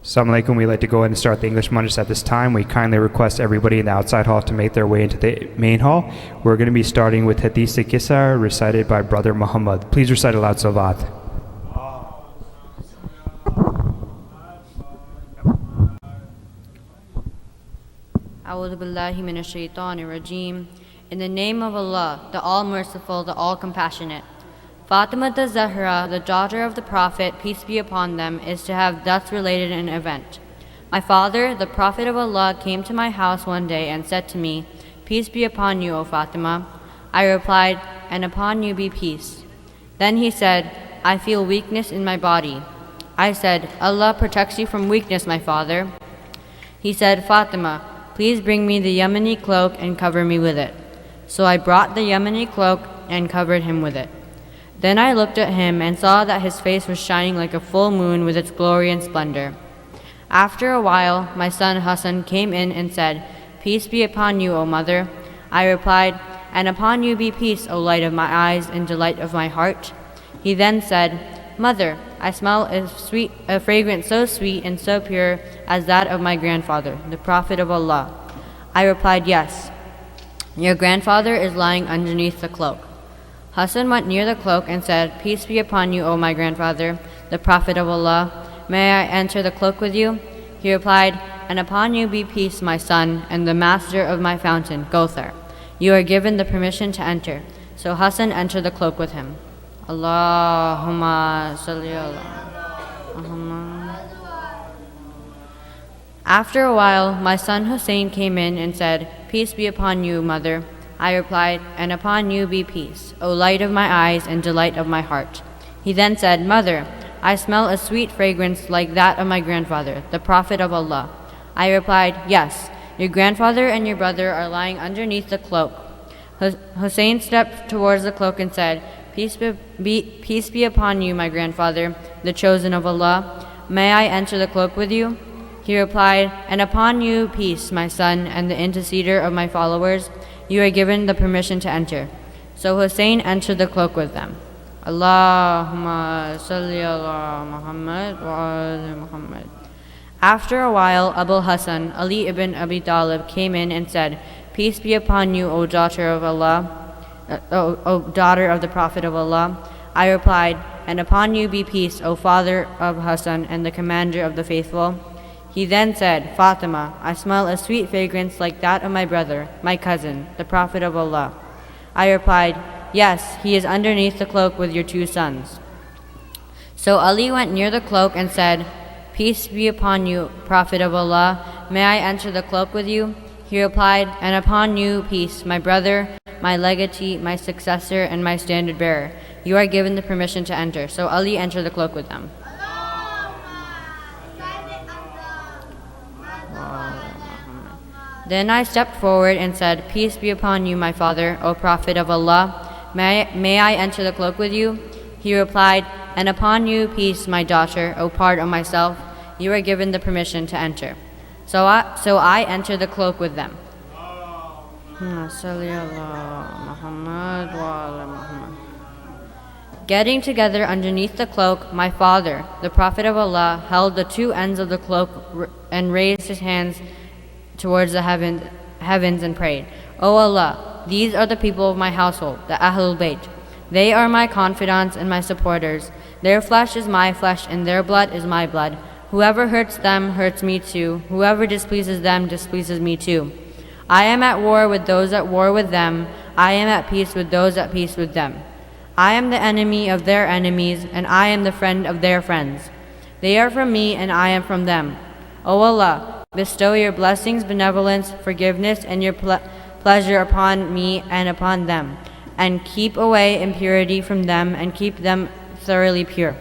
Assalamu alaikum. We'd like to go ahead and start the English Majlis at this time. We kindly request everybody in the outside hall to make their way into the main hall. We're going to be starting with Hadith Kisar recited by Brother Muhammad. Please recite aloud Salawat. A'udhu billahi minash shaitanir rajim. In the name of Allah, the All-Merciful, the All-Compassionate. Fatima Zahra, the daughter of the Prophet, peace be upon them, is to have thus related an event. My father, the Prophet of Allah, came to my house one day and said to me, "Peace be upon you, O Fatima." I replied, "And upon you be peace." Then he said, "I feel weakness in my body." I said, "Allah protects you from weakness, my father." He said, "Fatima, please bring me the Yemeni cloak and cover me with it." So I brought the Yemeni cloak and covered him with it. Then I looked at him and saw that his face was shining like a full moon with its glory and splendor. After a while, my son Hassan came in and said, "Peace be upon you, O mother." I replied, "And upon you be peace, O light of my eyes and delight of my heart." He then said, "Mother, I smell a fragrance so sweet and so pure as that of my grandfather, the Prophet of Allah." I replied, "Yes. Your grandfather is lying underneath the cloak." Hassan went near the cloak and said, "Peace be upon you, O my grandfather, the Prophet of Allah. May I enter the cloak with you?" He replied, "And upon you be peace, my son, and the master of my fountain, Gauthar. You are given the permission to enter." So Hassan entered the cloak with him. Allahumma salli ala Muhammad. After a while, my son Hussein came in and said, "Peace be upon you, mother." I replied, "And upon you be peace, O light of my eyes and delight of my heart." He then said, "Mother, I smell a sweet fragrance like that of my grandfather, the Prophet of Allah." I replied, "Yes, your grandfather and your brother are lying underneath the cloak." Hussein stepped towards the cloak and said, Peace be upon you, my grandfather, the chosen of Allah. May I enter the cloak with you?" He replied, "And upon you peace, my son, and the interceder of my followers. You are given the permission to enter." So Hussein entered the cloak with them. Allahumma salli ala Muhammad wa ala Muhammad. After a while, Abu Hassan, Ali ibn Abi Talib, came in and said, "Peace be upon you, O daughter of Allah, O daughter of the Prophet of Allah." I replied, "And upon you be peace, O father of Hassan and the commander of the faithful." He then said, "Fatima, I smell a sweet fragrance like that of my brother, my cousin, the Prophet of Allah." I replied, "Yes, he is underneath the cloak with your two sons." So Ali went near the cloak and said, "Peace be upon you, Prophet of Allah. May I enter the cloak with you?" He replied, "And upon you peace, my brother, my legatee, my successor, and my standard bearer. You are given the permission to enter." So Ali entered the cloak with them. Then I stepped forward and said, "Peace be upon you, my father, O Prophet of Allah. May I enter the cloak with you?" He replied, "And upon you peace, my daughter, O part of myself. You are given the permission to enter." So I entered the cloak with them. Getting together underneath the cloak, my father, the Prophet of Allah, held the two ends of the cloak and raised his hands towards the heavens and prayed, "O Allah, these are the people of my household, the Ahlul Bayt. They are my confidants and my supporters. Their flesh is my flesh and their blood is my blood. Whoever hurts them hurts me too. Whoever displeases them displeases me too. I am at war with those at war with them. I am at peace with those at peace with them. I am the enemy of their enemies, and I am the friend of their friends. They are from me, and I am from them. O Allah, bestow your blessings, benevolence, forgiveness, and your pleasure upon me and upon them, and keep away impurity from them, and keep them thoroughly pure."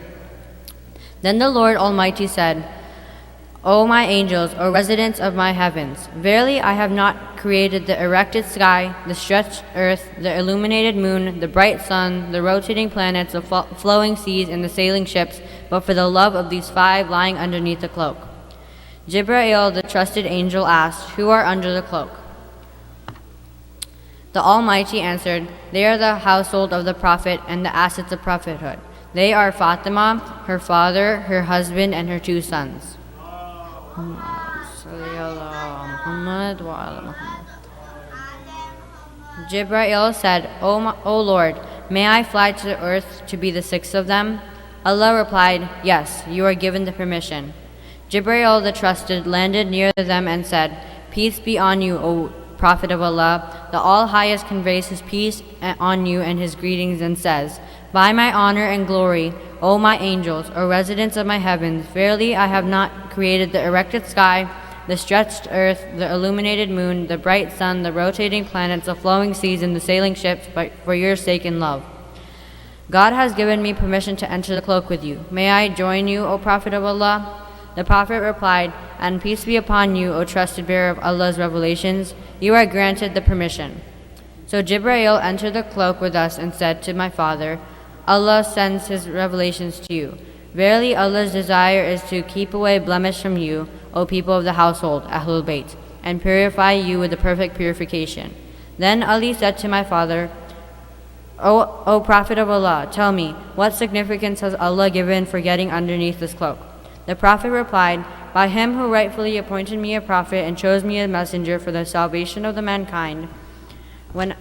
Then the Lord Almighty said, "O my angels, O residents of my heavens, verily I have not created the erected sky, the stretched earth, the illuminated moon, the bright sun, the rotating planets, the flowing seas, and the sailing ships, but for the love of these five lying underneath the cloak." Jibreel, the trusted angel, asked, "Who are under the cloak?" The Almighty answered, "They are the household of the Prophet and the assets of prophethood. They are Fatima, her father, her husband, and her two sons." Salli ala Muhammad wa ala Muhammad. Jibrail said, O Lord, may I fly to the earth to be the sixth of them? Allah replied, Yes, you are given the permission. Jibrail the trusted landed near them and said, Peace be on you, O Prophet of Allah. The All-Highest conveys His peace on you and His greetings and says, By my honor and glory, O my angels, O residents of my heavens, verily I have not created the erected sky, the stretched earth, the illuminated moon, the bright sun, the rotating planets, the flowing seas, and the sailing ships, but for your sake and love. God has given me permission to enter the cloak with you. May I join you, O Prophet of Allah? The Prophet replied, And peace be upon you, O trusted bearer of Allah's revelations. You are granted the permission. So Jibrail entered the cloak with us and said to my father, Allah sends His revelations to you. Verily Allah's desire is to keep away blemish from you, O people of the household, Ahlul Bayt, and purify you with the perfect purification. Then Ali said to my father, O Prophet of Allah, tell me, what significance has Allah given for getting underneath this cloak? The Prophet replied, By Him who rightfully appointed me a prophet and chose me a messenger for the salvation of the mankind, whenever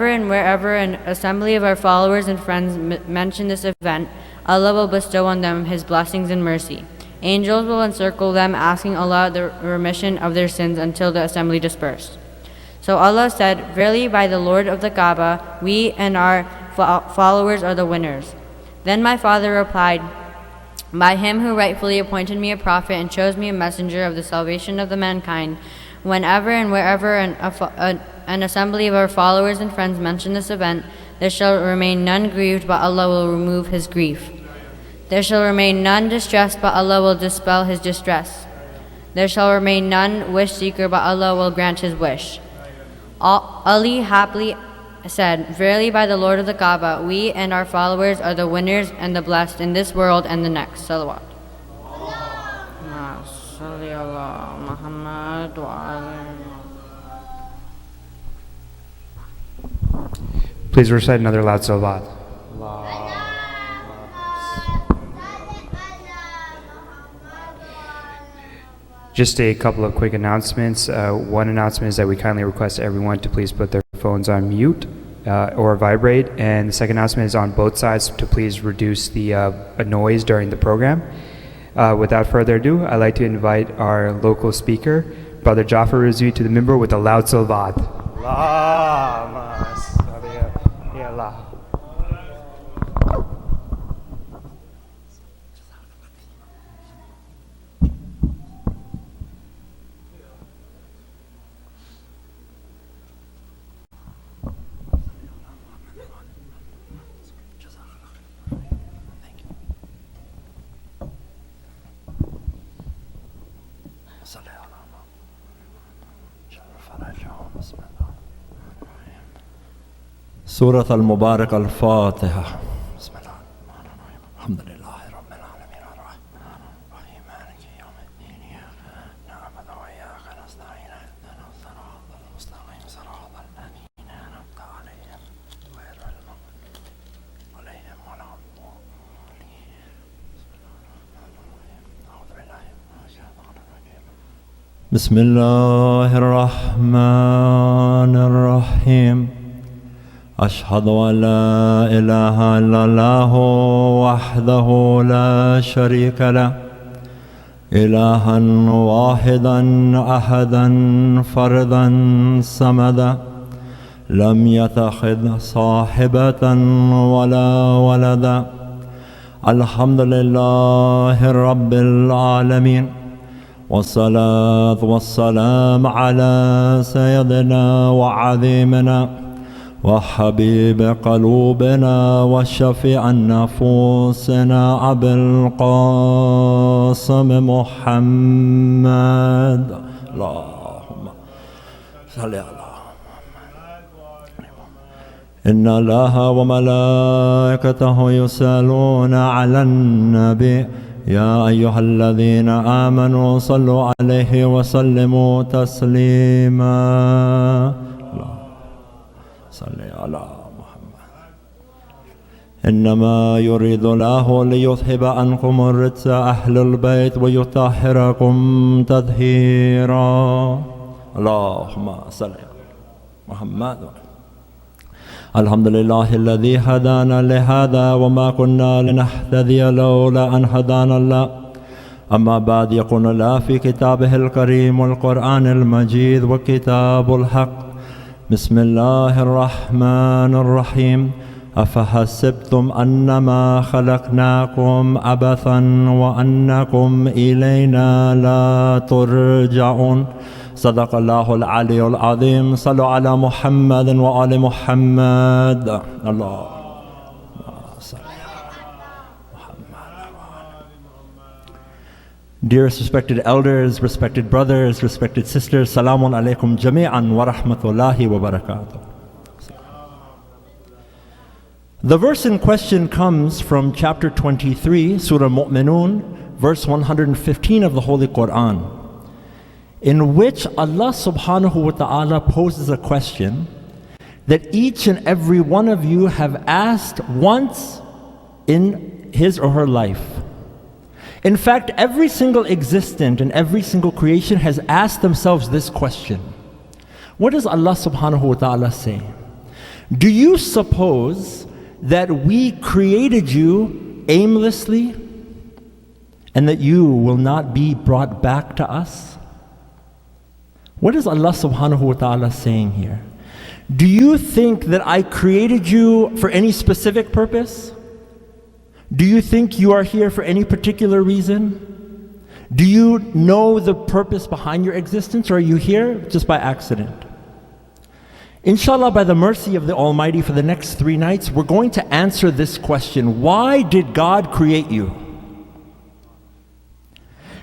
and wherever an assembly of our followers and friends mention this event, Allah will bestow on them His blessings and mercy. Angels will encircle them, asking Allah the remission of their sins until the assembly dispersed. So Allah said, Verily by the Lord of the Kaaba, we and our followers are the winners. Then my father replied, By Him who rightfully appointed me a prophet and chose me a messenger of the salvation of the mankind, whenever and wherever an assembly of our followers and friends mention this event, there shall remain none grieved, but Allah will remove his grief. There shall remain none distressed, but Allah will dispel his distress. There shall remain none wish seeker, but Allah will grant his wish. Ali happily said, Verily by the Lord of the Kaaba, we and our followers are the winners and the blessed in this world and the next. Salawat. Please recite another loud salawat. Just a couple of quick announcements. One announcement is that we kindly request everyone to please put their phones on mute or vibrate. And the second announcement is on both sides to please reduce the noise during the program. Without further ado, I'd like to invite our local speaker, Brother Jafar Rizvi, to the minbar with a loud salawat. سورة المباركة الفاتحة. بسم الله الرحمن الرحيم. الحمد لله رب العالمين الرحمن الرحيم مالك يوم الدين إياك نعبد وإياك نستعين اهدنا الصراط المستقيم صراط الذين أنعمت عليهم غير المغضوب عليهم ولا الضالين. أعوذ بالله من الشيطان الرجيم. بسم الله الرحمن الرحيم. أشهد أن لا إله إلا الله وحده لا شريك له إلها واحدا أحدا فردا صمدا لم يتخذ صاحبة ولا ولدا الحمد لله رب العالمين والصلاة والسلام على سيدنا وعظيمنا وحبيب قلوبنا وشفيع نفوسنا أبي القاسم محمد. اللهم صل على إن الله وملائكته يصلون على النبي يا أيها الذين آمنوا صلوا عليه وسلموا تسليما. صل على محمد. إنما يريد الله ليذهب عنكم الرجس أهل البيت ويطهركم تطهيرا. اللهم صل على محمد. الحمد لله الذي هدانا لهذا وما كنا لنهتدي لولا أن هدانا الله. أما بعد، يقول الله في كتابه الكريم والقرآن المجيد وكتاب الحق: بسم الله الرحمن الرحيم. أفحسبتم أنما خلقناكم عبثا وأنكم إلينا لا ترجعون. صدق الله العلي العظيم. صلوا على محمد وآل محمد. الله. Dearest respected elders, respected brothers, respected sisters, Salamun alaikum jami'an wa rahmatullahi wa barakatuh. The verse in question comes from chapter 23, Surah Mu'minun, verse 115 of the Holy Quran, in which Allah subhanahu wa ta'ala poses a question that each and every one of you have asked once in his or her life. In fact, every single existent and every single creation has asked themselves this question. What does Allah subhanahu wa ta'ala say? Do you suppose that we created you aimlessly and that you will not be brought back to us? What is Allah subhanahu wa ta'ala saying here? Do you think that I created you for any specific purpose? Do you think you are here for any particular reason? Do you know the purpose behind your existence, or are you here just by accident? Inshallah, by the mercy of the Almighty, for the next 3 nights, we're going to answer this question: why did God create you?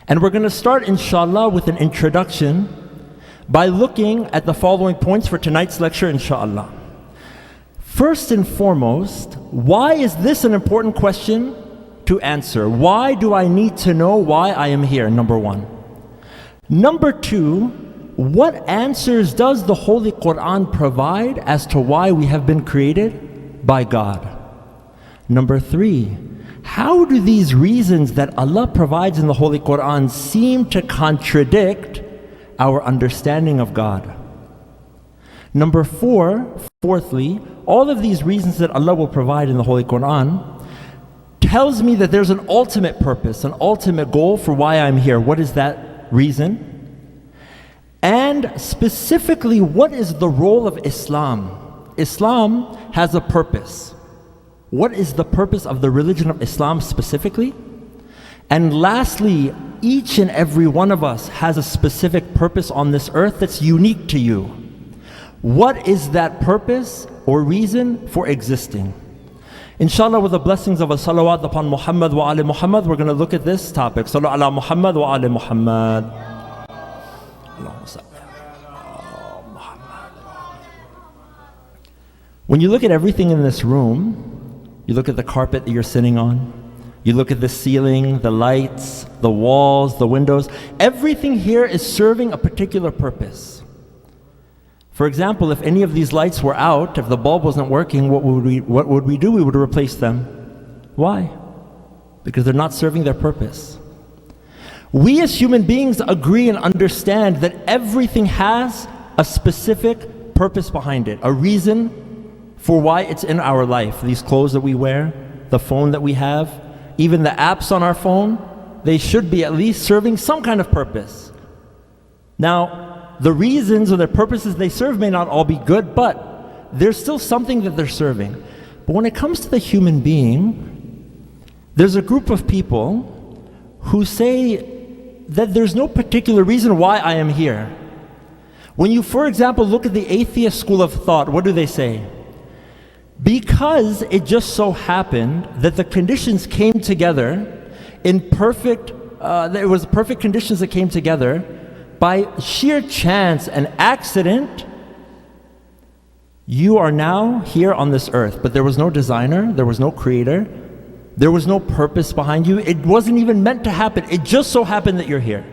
And we're going to start, inshallah, with an introduction by looking at the following points for tonight's lecture, inshallah. First and foremost, why is this an important question to answer? Why do I need to know why I am here? Number one. Number two, what answers does the Holy Quran provide as to why we have been created by God? Number three, how do these reasons that Allah provides in the Holy Quran seem to contradict our understanding of God? Number fourthly, all of these reasons that Allah will provide in the Holy Quran tells me that there's an ultimate purpose, an ultimate goal for why I'm here. What is that reason? And specifically, what is the role of Islam? Islam has a purpose. What is the purpose of the religion of Islam specifically? And lastly, each and every one of us has a specific purpose on this earth that's unique to you. What is that purpose or reason for existing? Inshallah, with the blessings of a salawat upon Muhammad wa ali Muhammad, we're going to look at this topic. Sallu ala Muhammad wa ali Muhammad. When you look at everything in this room, you look at the carpet that you're sitting on, you look at the ceiling, the lights, the walls, the windows, everything here is serving a particular purpose. For example, if any of these lights were out, if the bulb wasn't working, what would we do? We would replace them. Why? Because they're not serving their purpose. We as human beings agree and understand that everything has a specific purpose behind it, a reason for why it's in our life. These clothes that we wear, the phone that we have, even the apps on our phone, they should be at least serving some kind of purpose. Now, the reasons or the purposes they serve may not all be good, but there's still something that they're serving. But when it comes to the human being, there's a group of people who say that there's no particular reason why I am here. When you, for example, look at the atheist school of thought, what do they say? Because it just so happened that the conditions came together in perfect, there was perfect conditions that came together, by sheer chance and accident, you are now here on this earth. But there was no designer, there was no creator, there was no purpose behind you. It wasn't even meant to happen. It just so happened that you're here.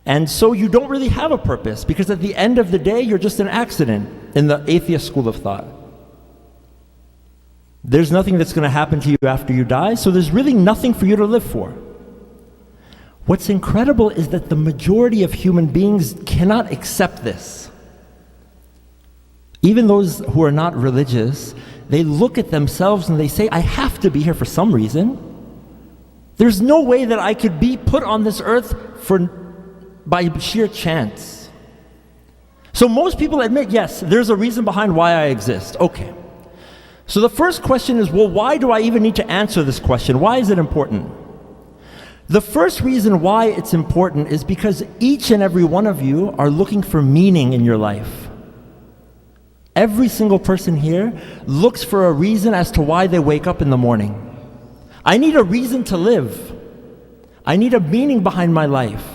And so you don't really have a purpose, because at the end of the day, you're just an accident in the atheist school of thought. There's nothing that's going to happen to you after you die, so there's really nothing for you to live for. What's incredible is that the majority of human beings cannot accept this. Even those who are not religious, they look at themselves and they say, I have to be here for some reason. There's no way that I could be put on this earth by sheer chance. So most people admit, yes, there's a reason behind why I exist. Okay. So the first question is, well, why do I even need to answer this question? Why is it important? The first reason why it's important is because each and every one of you are looking for meaning in your life. Every single person here looks for a reason as to why they wake up in the morning. I need a reason to live. I need a meaning behind my life.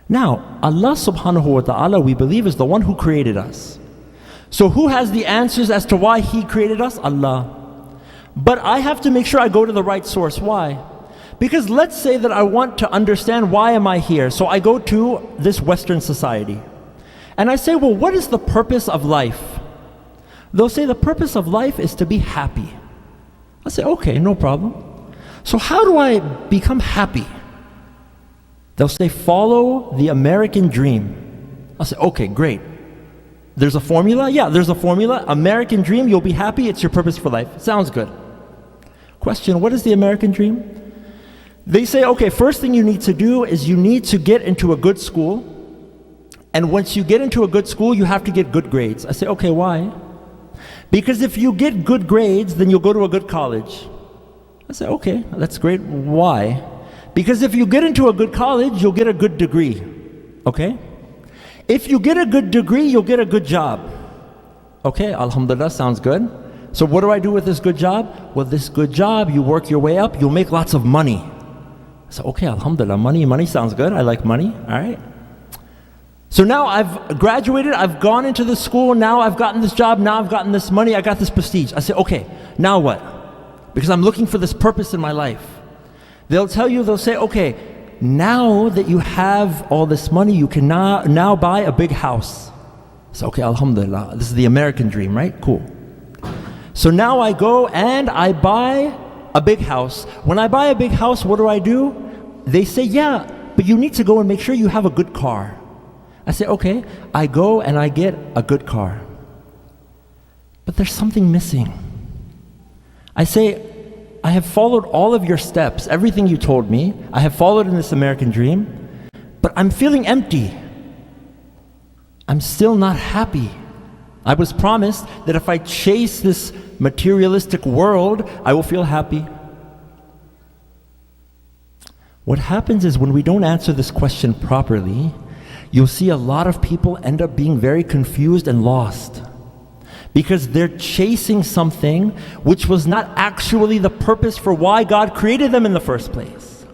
Now, Allah subhanahu wa ta'ala, we believe, is the one who created us. So who has the answers as to why He created us? Allah. But I have to make sure I go to the right source. Why? Because let's say that I want to understand why am I here. So I go to this Western society. And I say, well, what is the purpose of life? They'll say the purpose of life is to be happy. I say, okay, no problem. So how do I become happy? They'll say, follow the American dream. I'll say, okay, great. There's a formula? Yeah, there's a formula. American dream, you'll be happy, it's your purpose for life. Sounds good. Question, what is the American dream? They say, okay, first thing you need to do is you need to get into a good school. And once you get into a good school, you have to get good grades. I say, okay, why? Because if you get good grades, then you'll go to a good college. I say, okay, that's great. Why? Because if you get into a good college, you'll get a good degree. Okay? If you get a good degree, you'll get a good job. Okay, alhamdulillah, sounds good. So what do I do with this good job? Well, this good job, you work your way up, you'll make lots of money. So, okay, alhamdulillah, money sounds good. I like money, all right. So now I've graduated, I've gone into this school, now I've gotten this job, now I've gotten this money, I got this prestige. I say, okay, now what? Because I'm looking for this purpose in my life. They'll tell you, they'll say, okay, now that you have all this money, you can now buy a big house. So, okay, alhamdulillah, this is the American dream, right? Cool. So now I go and I buy a big house. When I buy a big house, what do? They say, yeah, but you need to go and make sure you have a good car. I say, okay, I go and I get a good car. But there's something missing. I say, I have followed all of your steps, everything you told me. I have followed in this American dream, but I'm feeling empty. I'm still not happy. I was promised that if I chase this materialistic world, I will feel happy. What happens is when we don't answer this question properly, you'll see a lot of people end up being very confused and lost. Because they're chasing something which was not actually the purpose for why God created them in the first place.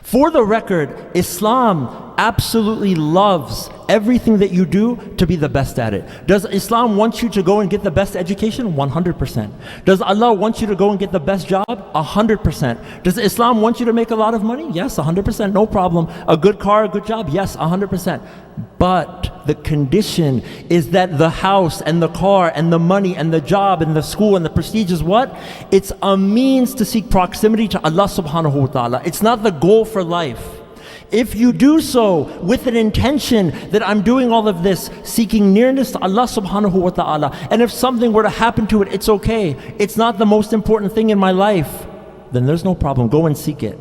For the record, Islam absolutely loves everything that you do to be the best at it. Does Islam want you to go and get the best education? 100%. Does Allah want you to go and get the best job? 100%. Does Islam want you to make a lot of money? Yes, 100%, no problem. A good car, a good job? Yes, 100%. But the condition is that the house and the car and the money and the job and the school and the prestige is what? It's a means to seek proximity to Allah subhanahu wa ta'ala. It's not the goal for life. If you do so with an intention that I'm doing all of this seeking nearness to Allah subhanahu wa ta'ala, and if something were to happen to it, it's okay. It's not the most important thing in my life. Then there's no problem. Go and seek it.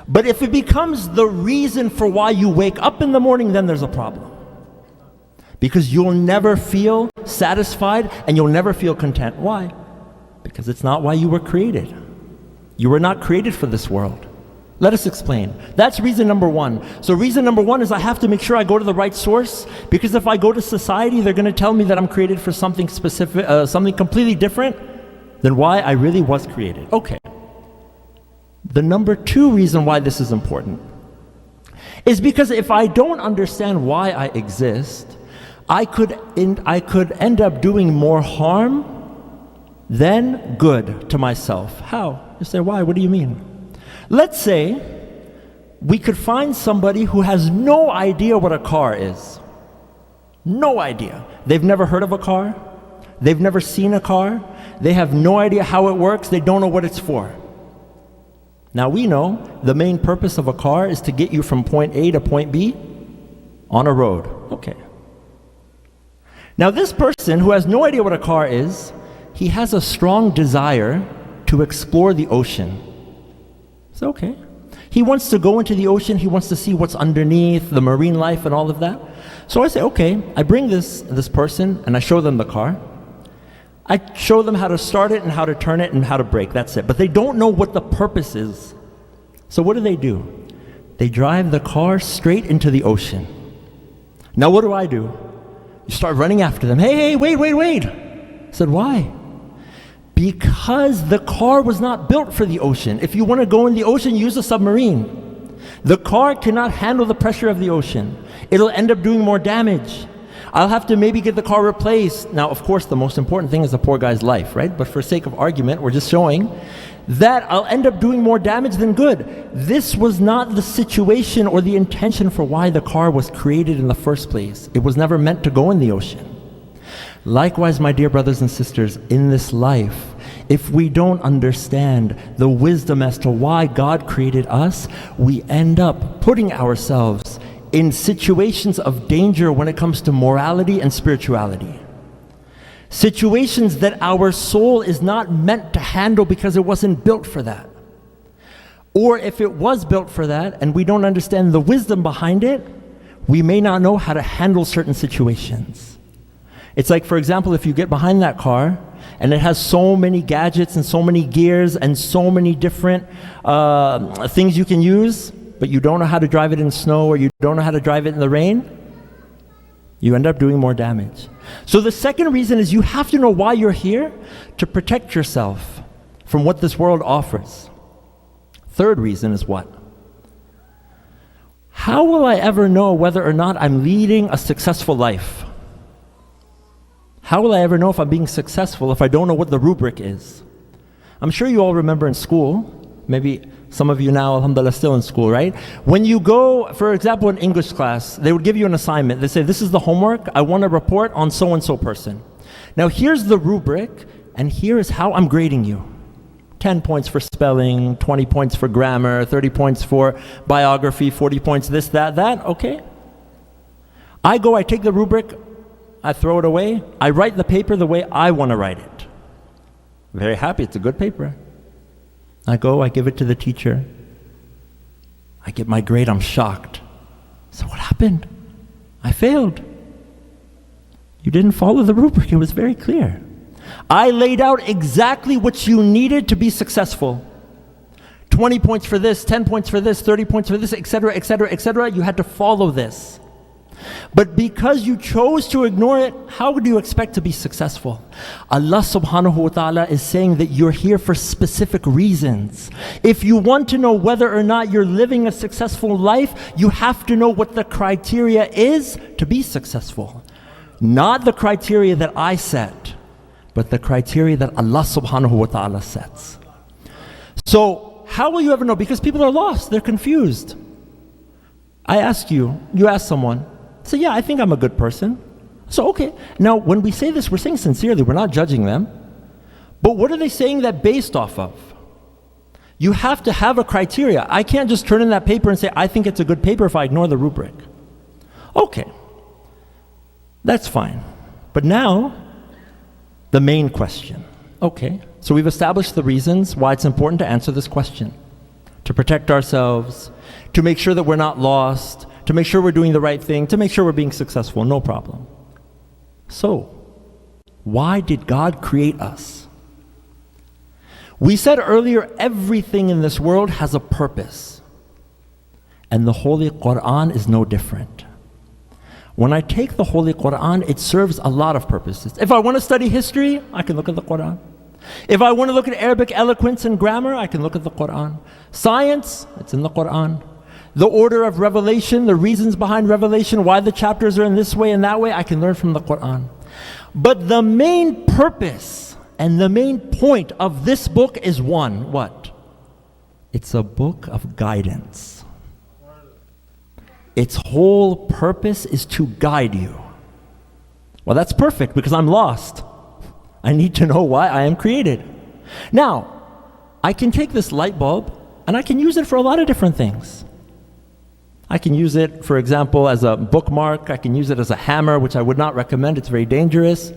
But if it becomes the reason for why you wake up in the morning, then there's a problem. Because you'll never feel satisfied and you'll never feel content. Why? Because it's not why you were created. You were not created for this world. Let us explain. That's reason number one. So reason number one is I have to make sure I go to the right source, because if I go to society, they're going to tell me that I'm created for something specific, something completely different than why I really was created. Okay. The number two reason why this is important is because if I don't understand why I exist, I could end up doing more harm than good to myself. How? You say, why? What do you mean? Let's say we could find somebody who has no idea what a car is. No idea. They've never heard of a car. They've never seen a car. They have no idea how it works. They don't know what it's for. Now we know the main purpose of a car is to get you from point A to point B on a road. Okay. Now this person who has no idea what a car is, he has a strong desire to explore the ocean. It's okay. He wants to go into the ocean. He wants to see what's underneath, the marine life and all of that. So I say, okay, I bring this person and I show them the car. I show them how to start it and how to turn it and how to brake. That's it. But they don't know what the purpose is. So what do? They drive the car straight into the ocean. Now what do? You start running after them. Hey, wait. I said, why? Because the car was not built for the ocean. If you want to go in the ocean, use a submarine. The car cannot handle the pressure of the ocean. It'll end up doing more damage. I'll have to maybe get the car replaced. Now, of course, the most important thing is the poor guy's life, right? But for sake of argument, we're just showing that I'll end up doing more damage than good. This was not the situation or the intention for why the car was created in the first place. It was never meant to go in the ocean. Likewise, my dear brothers and sisters, in this life, if we don't understand the wisdom as to why God created us, we end up putting ourselves in situations of danger when it comes to morality and spirituality. Situations that our soul is not meant to handle because it wasn't built for that. Or if it was built for that and we don't understand the wisdom behind it, we may not know how to handle certain situations. It's like, for example, if you get behind that car and it has so many gadgets and so many gears and so many different things you can use, but you don't know how to drive it in snow or you don't know how to drive it in the rain, you end up doing more damage. So the second reason is you have to know why you're here, to protect yourself from what this world offers. Third reason is what? How will I ever know whether or not I'm leading a successful life? How will I ever know if I'm being successful if I don't know what the rubric is? I'm sure you all remember in school, maybe some of you now, alhamdulillah, still in school, right? When you go, for example, in English class, they would give you an assignment. They say, this is the homework. I want to report on so-and-so person. Now here's the rubric, and here is how I'm grading you. 10 points for spelling, 20 points for grammar, 30 points for biography, 40 points this, that, okay. I take the rubric, I throw it away, I write the paper the way I want to write it. Very happy, it's a good paper. I give it to the teacher. I get my grade, I'm shocked. So what happened? I failed. You didn't follow the rubric, it was very clear. I laid out exactly what you needed to be successful. 20 points for this, 10 points for this, 30 points for this, etc., etc., etc. You had to follow this. But because you chose to ignore it, how do you expect to be successful? Allah subhanahu wa ta'ala is saying that you're here for specific reasons. If you want to know whether or not you're living a successful life, you have to know what the criteria is to be successful. Not the criteria that I set, but the criteria that Allah subhanahu wa ta'ala sets. So how will you ever know? Because people are lost, they're confused. I ask you ask someone, say, yeah, I think I'm a good person. So okay, now when we say this, we're saying sincerely, we're not judging them. But what are they saying that based off of? You have to have a criteria. I can't just turn in that paper and say, I think it's a good paper if I ignore the rubric. Okay, that's fine. But now, the main question. Okay, so we've established the reasons why it's important to answer this question. To protect ourselves, to make sure that we're not lost, to make sure we're doing the right thing, to make sure we're being successful, no problem. So, why did God create us? We said earlier, everything in this world has a purpose. And the Holy Quran is no different. When I take the Holy Quran, it serves a lot of purposes. If I want to study history, I can look at the Quran. If I want to look at Arabic eloquence and grammar, I can look at the Quran. Science, it's in the Quran. The order of revelation, the reasons behind revelation, why the chapters are in this way and that way, I can learn from the Quran. But the main purpose and the main point of this book is one, what? It's a book of guidance. Its whole purpose is to guide you. Well, that's perfect because I'm lost. I need to know why I am created. Now, I can take this light bulb and I can use it for a lot of different things. I can use it, for example, as a bookmark. I can use it as a hammer, which I would not recommend. It's very dangerous.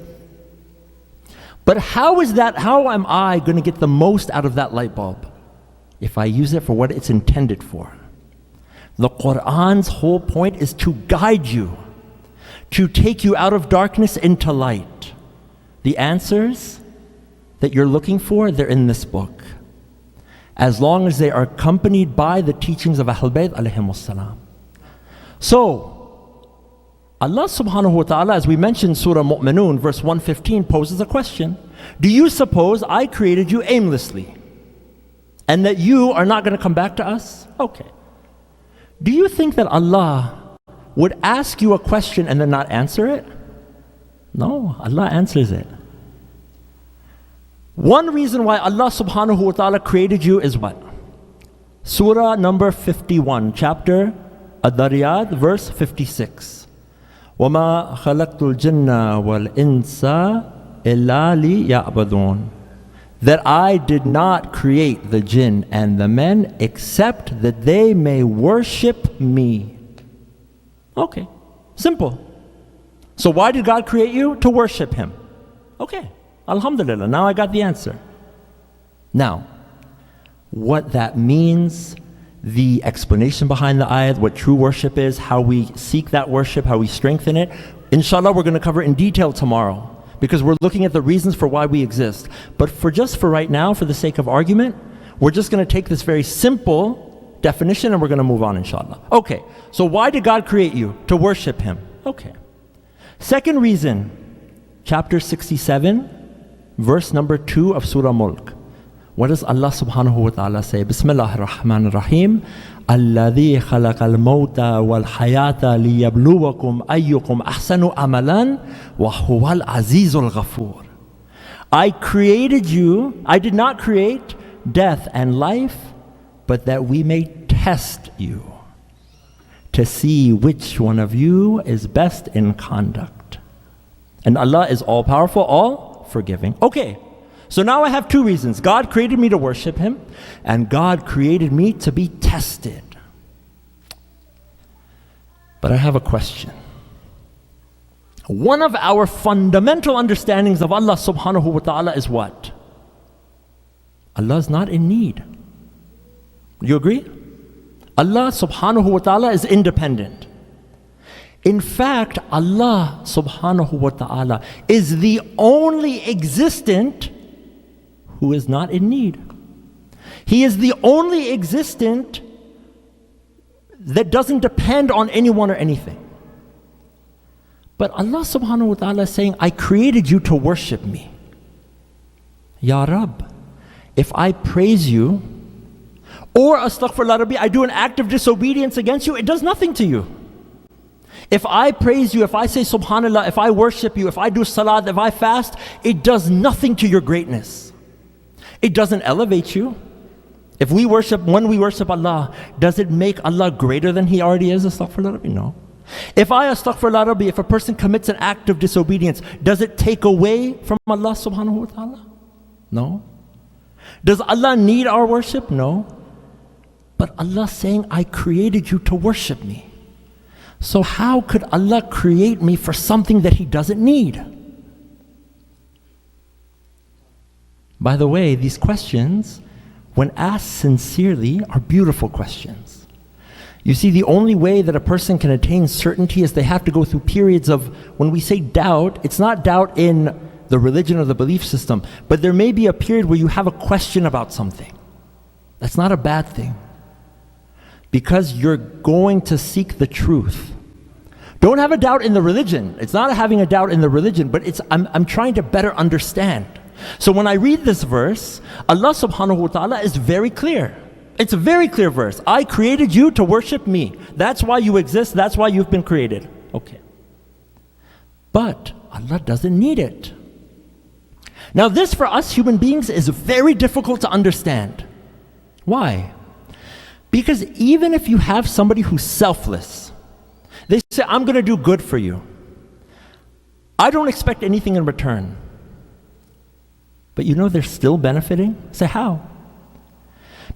But how am I going to get the most out of that light bulb if I use it for what it's intended for? The Qur'an's whole point is to guide you, to take you out of darkness into light. The answers that you're looking for, they're in this book, as long as they are accompanied by the teachings of Ahlul Bayt alayhimus salam. So, Allah subhanahu wa ta'ala, as we mentioned, Surah Mu'minun, verse 115, poses a question. Do you suppose I created you aimlessly and that you are not going to come back to us? Okay. Do you think that Allah would ask you a question and then not answer it? No, Allah answers it. One reason why Allah subhanahu wa ta'ala created you is what? Surah number 51, chapter Ad-Dariyat, verse 56. وَمَا خَلَقْتُ الْجِنَّ وَالْإِنسَ إِلَّا لِيَعْبُدُونَ. That I did not create the jinn and the men except that they may worship me. Okay, simple. So why did God create you? To worship Him. Okay, alhamdulillah, now I got the answer. Now, what that means, the explanation behind the ayat, what true worship is, how we seek that worship, how we strengthen it, inshallah we're going to cover in detail tomorrow, because we're looking at the reasons for why we exist. But for right now, for the sake of argument, we're just going to take this very simple definition and we're going to move on, inshallah. Okay, so why did God create you? To worship Him. Okay. Second reason, chapter 67, verse number 2 of Surah Mulk. What does Allah subhanahu wa ta'ala say? Bismillah ar-Rahman ar-Rahim. الَّذِي خَلَقَ الْمَوْتَ وَالْحَيَاةَ لِيَبْلُوَكُمْ أَيُّكُمْ أَحْسَنُ عَمَلًا وَهُوَ الْعَزِيزُ الْغَفُورُ. I created you, I did not create death and life, but that we may test you, to see which one of you is best in conduct. And Allah is all powerful, all forgiving. Okay, so now I have two reasons. God created me to worship Him, and God created me to be tested. But I have a question. One of our fundamental understandings of Allah subhanahu wa ta'ala is what? Allah is not in need. You agree? Allah subhanahu wa ta'ala is independent. In fact, Allah subhanahu wa ta'ala is the only existent who is not in need. He is the only existent that doesn't depend on anyone or anything. But Allah subhanahu wa ta'ala is saying, I created you to worship me. Ya Rab, if I praise you, or astaghfirullah Rabbi, I do an act of disobedience against you, it does nothing to you. If I praise you, if I say subhanallah, if I worship you, if I do salat, if I fast, it does nothing to your greatness. It doesn't elevate you. When we worship Allah, does it make Allah greater than He already is? Astaghfirullah Rabbi? No. If a person commits an act of disobedience, does it take away from Allah subhanahu wa ta'ala? No. Does Allah need our worship? No. But Allah saying, I created you to worship me. So how could Allah create me for something that He doesn't need? By the way, these questions, when asked sincerely, are beautiful questions. You see, the only way that a person can attain certainty is they have to go through periods of, when we say doubt, it's not doubt in the religion or the belief system, but there may be a period where you have a question about something. That's not a bad thing, because you're going to seek the truth. Don't have a doubt in the religion. It's not having a doubt in the religion, but I'm trying to better understand. So when I read this verse, Allah subhanahu wa ta'ala is very clear. It's a very clear verse. I created you to worship me. That's why you exist. That's why you've been created. Okay. But Allah doesn't need it. Now this for us human beings is very difficult to understand. Why? Because even if you have somebody who's selfless, they say, I'm going to do good for you. I don't expect anything in return. but you know they're still benefiting? Say, how?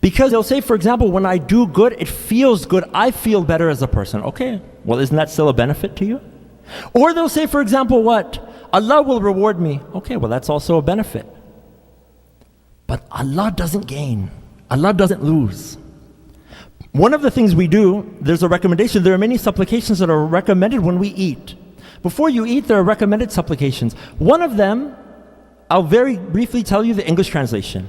Because they'll say, for example, when I do good, it feels good. I feel better as a person. Okay, well, isn't that still a benefit to you? Or they'll say, for example, what? Allah will reward me. Okay, well, that's also a benefit. But Allah doesn't gain. Allah doesn't lose. One of the things we do, there's a recommendation. There are many supplications that are recommended when we eat. Before you eat, there are recommended supplications. One of them, I'll very briefly tell you the English translation.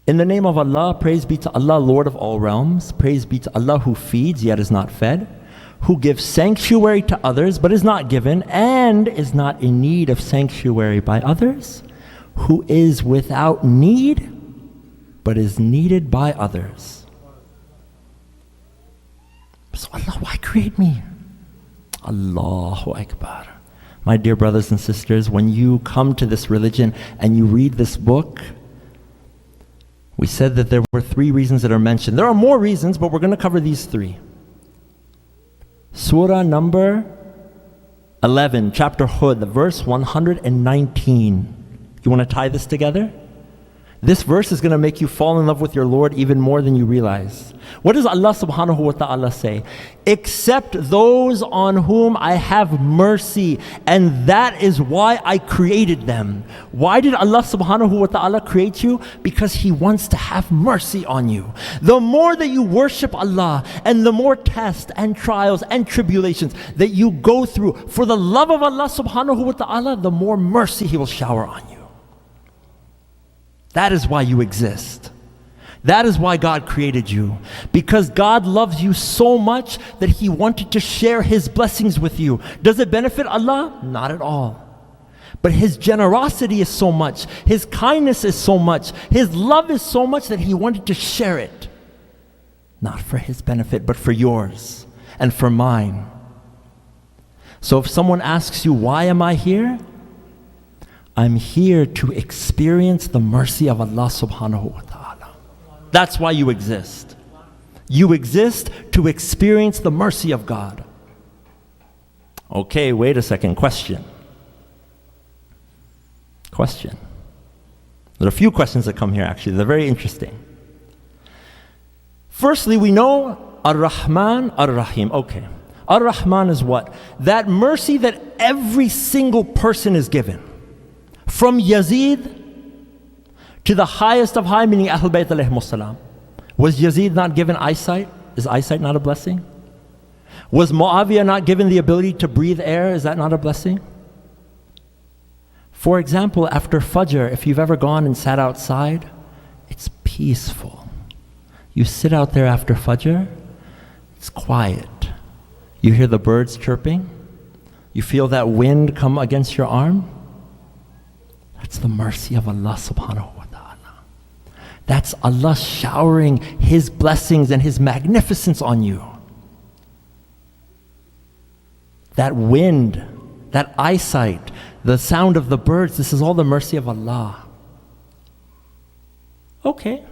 In the name of Allah, praise be to Allah, Lord of all realms. Praise be to Allah who feeds, yet is not fed. Who gives sanctuary to others, but is not given, and is not in need of sanctuary by others. Who is without need, but is needed by others. So Allah, why create me? Allahu Akbar. My dear brothers and sisters, when you come to this religion and you read this book, we said that there were 3 reasons that are mentioned. There are more reasons, but we're going to cover these 3. Surah number 11, chapter Hud, verse 119. You want to tie this together? This verse is going to make you fall in love with your Lord even more than you realize. What does Allah subhanahu wa ta'ala say? Except those on whom I have mercy, and that is why I created them. Why did Allah subhanahu wa ta'ala create you? Because He wants to have mercy on you. The more that you worship Allah, and the more tests and trials and tribulations that you go through for the love of Allah subhanahu wa ta'ala, the more mercy He will shower on you. That is why you exist. That is why God created you. Because God loves you so much that He wanted to share His blessings with you. Does it benefit Allah? Not at all. But His generosity is so much. His kindness is so much. His love is so much that He wanted to share it. Not for His benefit, but for yours and for mine. So if someone asks you, why am I here? I'm here to experience the mercy of Allah subhanahu wa ta'ala. That's why you exist. You exist to experience the mercy of God. Okay, wait a second. Question. There are a few questions that come here actually. They're very interesting. Firstly, we know Ar-Rahman, Ar-Rahim. Okay. Ar-Rahman is what? That mercy that every single person is given. From Yazid to the highest of high, meaning Ahlul Bayt alayhimus salam. Was Yazid not given eyesight? Is eyesight not a blessing? Was Muawiyah not given the ability to breathe air? Is that not a blessing? For example, after Fajr, if you've ever gone and sat outside, it's peaceful. You sit out there after Fajr, it's quiet. You hear the birds chirping. You feel that wind come against your arm. That's the mercy of Allah subhanahu wa ta'ala. That's Allah showering His blessings and His magnificence on you. That wind, that eyesight, the sound of the birds, this is all the mercy of Allah. Okay.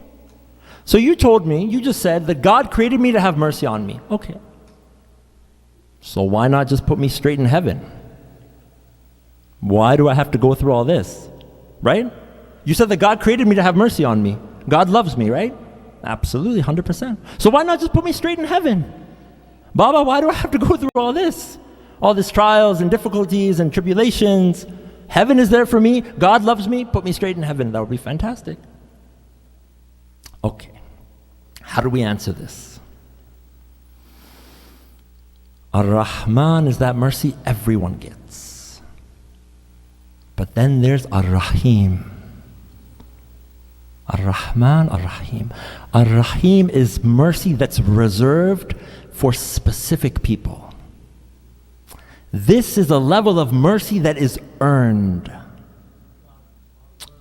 So you told me, you just said that God created me to have mercy on me. Okay. So why not just put me straight in heaven? Why do I have to go through all this? Right? You said that God created me to have mercy on me. God loves me, right? Absolutely, 100%. So why not just put me straight in heaven? Baba, why do I have to go through all this? All these trials and difficulties and tribulations. Heaven is there for me. God loves me. Put me straight in heaven. That would be fantastic. Okay. How do we answer this? Ar-Rahman is that mercy everyone gets. But then there's Ar-Rahim. Ar-Rahman, Ar-Rahim. Ar-Rahim is mercy that's reserved for specific people. This is a level of mercy that is earned.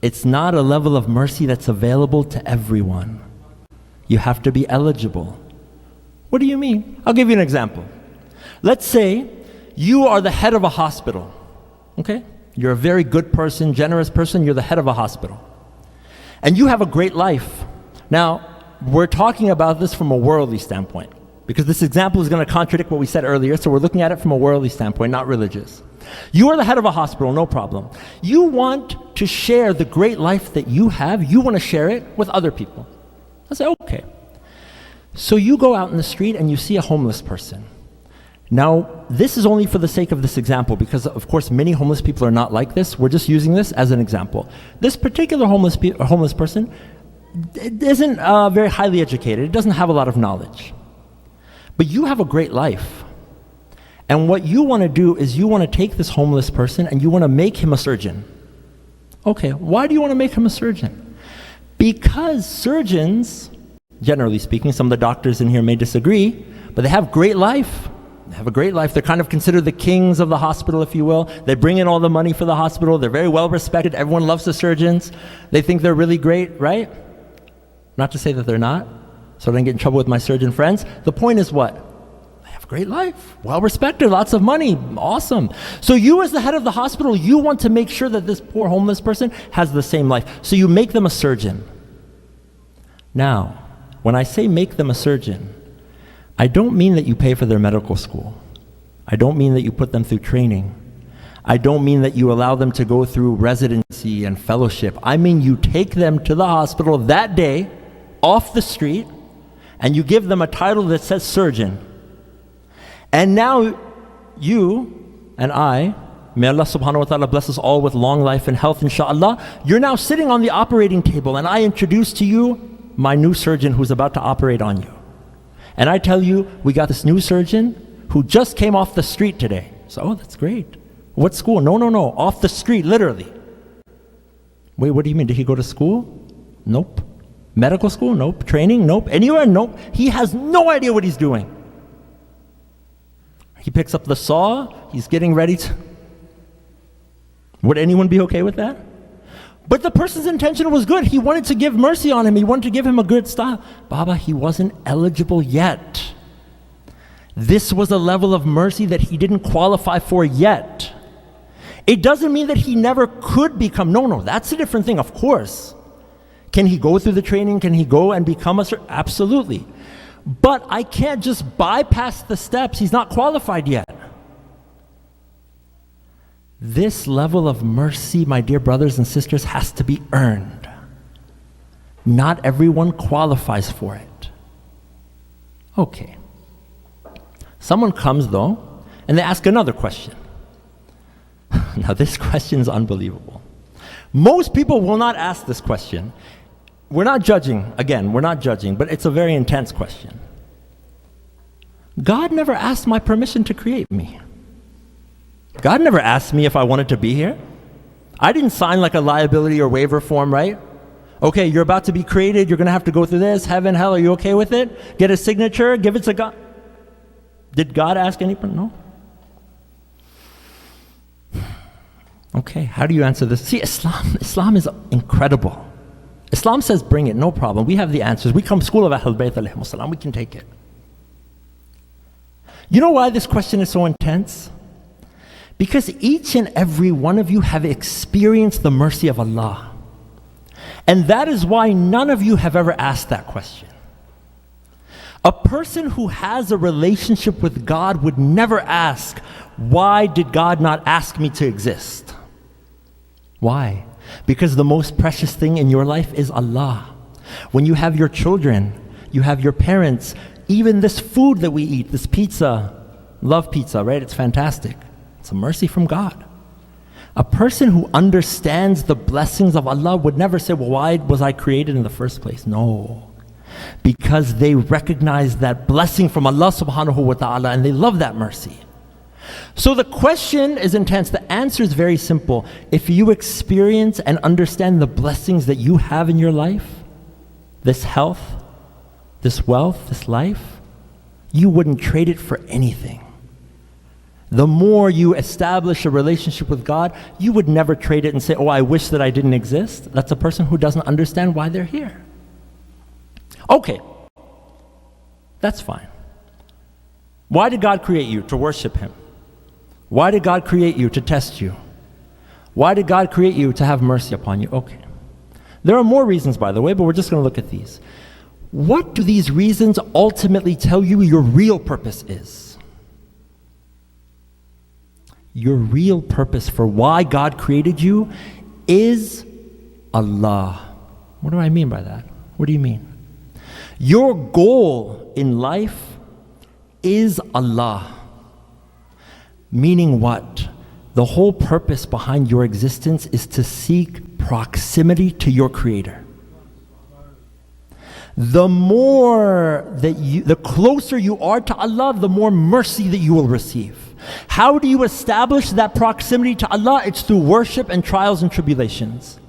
It's not a level of mercy that's available to everyone. You have to be eligible. What do you mean? I'll give you an example. Let's say you are the head of a hospital. Okay? You're a very good person, generous person, you're the head of a hospital. And you have a great life. Now, we're talking about this from a worldly standpoint, because this example is going to contradict what we said earlier, so we're looking at it from a worldly standpoint, not religious. You are the head of a hospital, no problem. You want to share the great life that you have, you want to share it with other people. I say, okay. So you go out in the street and you see a homeless person. Now, this is only for the sake of this example because, of course, many homeless people are not like this. We're just using this as an example. This particular homeless person isn't very highly educated. It doesn't have a lot of knowledge. But you have a great life. And what you want to do is you want to take this homeless person and you want to make him a surgeon. Okay, why do you want to make him a surgeon? Because surgeons, generally speaking, some of the doctors in here may disagree, but they have great life. They have a great life. They're kind of considered the kings of the hospital, if you will. They bring in all the money for the hospital. They're very well respected. Everyone loves the surgeons. They think they're really great, right? Not to say that they're not, so I don't get in trouble with my surgeon friends. The point is what? They have a great life, well respected, lots of money, awesome. So you as the head of the hospital, you want to make sure that this poor homeless person has the same life. So you make them a surgeon. Now, when I say make them a surgeon, I don't mean that you pay for their medical school. I don't mean that you put them through training. I don't mean that you allow them to go through residency and fellowship. I mean you take them to the hospital that day, off the street, and you give them a title that says surgeon. And now you and I, may Allah subhanahu wa ta'ala bless us all with long life and health, inshallah, you're now sitting on the operating table and I introduce to you my new surgeon who's about to operate on you. And I tell you, we got this new surgeon who just came off the street today. So, oh, that's great. What school? No, off the street, literally. Wait, what do you mean? Did he go to school? Nope. Medical school? Nope. Training? Nope. Anywhere? Nope. He has no idea what he's doing. He picks up the saw. He's getting ready to... Would anyone be okay with that? But the person's intention was good. He wanted to give mercy on him. He wanted to give him a good style. Baba, he wasn't eligible yet. This was a level of mercy that he didn't qualify for yet. It doesn't mean that he never could become. No, that's a different thing, of course. Can he go through the training? Can he go and become a surgeon? Absolutely. But I can't just bypass the steps. He's not qualified yet. This level of mercy, my dear brothers and sisters, has to be earned. Not everyone qualifies for it. Okay. Someone comes though, and they ask another question. Now this question is unbelievable. Most people will not ask this question. We're not judging, again, we're not judging, but it's a very intense question. God never asked my permission to create me. God never asked me if I wanted to be here. I didn't sign like a liability or waiver form, right? Okay, you're about to be created, you're going to have to go through this, heaven, hell, are you okay with it? Get a signature, give it to God. Did God ask anyone? No. Okay, how do you answer this? See, Islam is incredible. Islam says bring it, no problem. We have the answers. We come school of Ahlul Bayt alayhimus salam, we can take it. You know why this question is so intense? Because each and every one of you have experienced the mercy of Allah. And that is why none of you have ever asked that question. A person who has a relationship with God would never ask, why did God not ask me to exist? Why? Because the most precious thing in your life is Allah. When you have your children, you have your parents, even this food that we eat, this pizza, love pizza, right? It's fantastic. It's a mercy from God. A person who understands the blessings of Allah would never say, well, why was I created in the first place? No. Because they recognize that blessing from Allah subhanahu wa ta'ala and they love that mercy. So the question is intense. The answer is very simple. If you experience and understand the blessings that you have in your life, this health, this wealth, this life, you wouldn't trade it for anything. The more you establish a relationship with God, you would never trade it and say, oh, I wish that I didn't exist. That's a person who doesn't understand why they're here. Okay, that's fine. Why did God create you? To worship Him. Why did God create you? To test you. Why did God create you? To have mercy upon you. Okay. There are more reasons, by the way, but we're just going to look at these. What do these reasons ultimately tell you your real purpose is? Your real purpose for why God created you is Allah. What do I mean by that? What do you mean? Your goal in life is Allah. Meaning what? The whole purpose behind your existence is to seek proximity to your Creator. The closer you are to Allah, the more mercy that you will receive. How do you establish that proximity to Allah? It's through worship and trials and tribulations,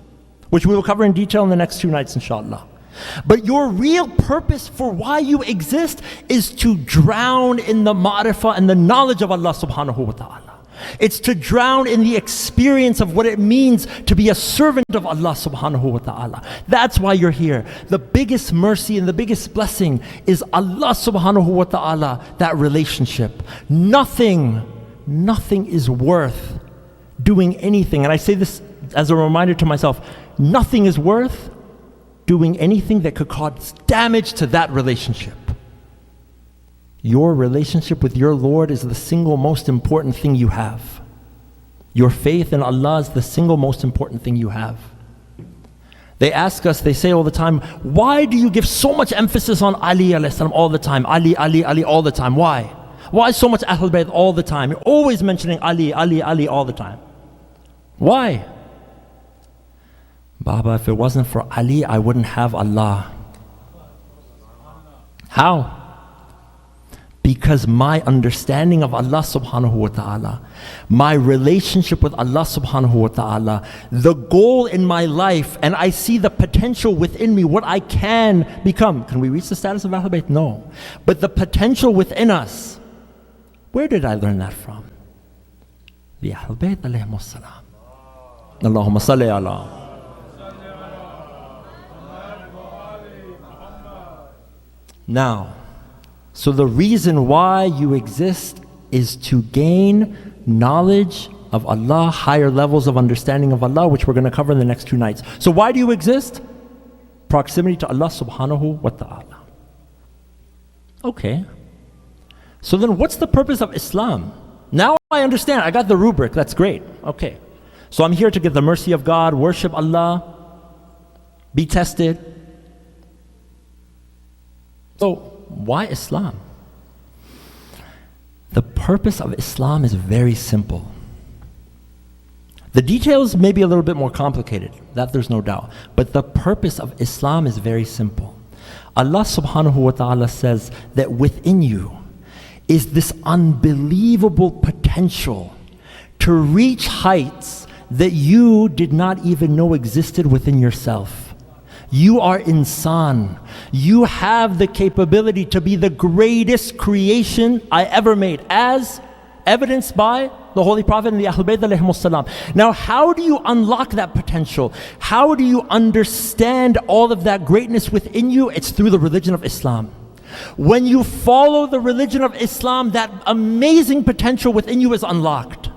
which we will cover in detail in the next 2 nights, inshallah. But your real purpose for why you exist is to drown in the ma'rifah and the knowledge of Allah subhanahu wa ta'ala. It's to drown in the experience of what it means to be a servant of Allah subhanahu wa ta'ala. That's why you're here. The biggest mercy and the biggest blessing is Allah subhanahu wa ta'ala, that relationship. Nothing is worth doing anything. And I say this as a reminder to myself, nothing is worth doing anything that could cause damage to that relationship. Your relationship with your Lord is the single most important thing you have. Your faith in Allah is the single most important thing you have. They ask us, they say all the time, why do you give so much emphasis on Ali alayhi salam all the time? Ali all the time. Why? Why so much Ahlul Bayt all the time? You're always mentioning Ali all the time. Why? Baba, if it wasn't for Ali, I wouldn't have Allah. How? Because my understanding of Allah subhanahu wa ta'ala, my relationship with Allah subhanahu wa ta'ala, the goal in my life, and I see the potential within me, what I can become. Can we reach the status of Ahlul Bayt? No. But the potential within us, where did I learn that from? The Ahlul Bayt alayhimus salam. Allahumma salli ala. Now, so the reason why you exist is to gain knowledge of Allah, higher levels of understanding of Allah, which we're going to cover in the next 2 nights. So why do you exist? Proximity to Allah subhanahu wa ta'ala. Okay. So then what's the purpose of Islam? Now I understand. I got the rubric. That's great. Okay. So I'm here to get the mercy of God, worship Allah, be tested. So why Islam? The purpose of Islam is very simple. The details may be a little bit more complicated, that there's no doubt. But the purpose of Islam is very simple. Allah subhanahu wa ta'ala says that within you is this unbelievable potential to reach heights that you did not even know existed within yourself. You are insan. You have the capability to be the greatest creation I ever made, as evidenced by the Holy Prophet and the Ahlul Bayt alayhimus salam. Now, how do you unlock that potential? How do you understand all of that greatness within you? It's through the religion of Islam. When you follow the religion of Islam, that amazing potential within you is unlocked.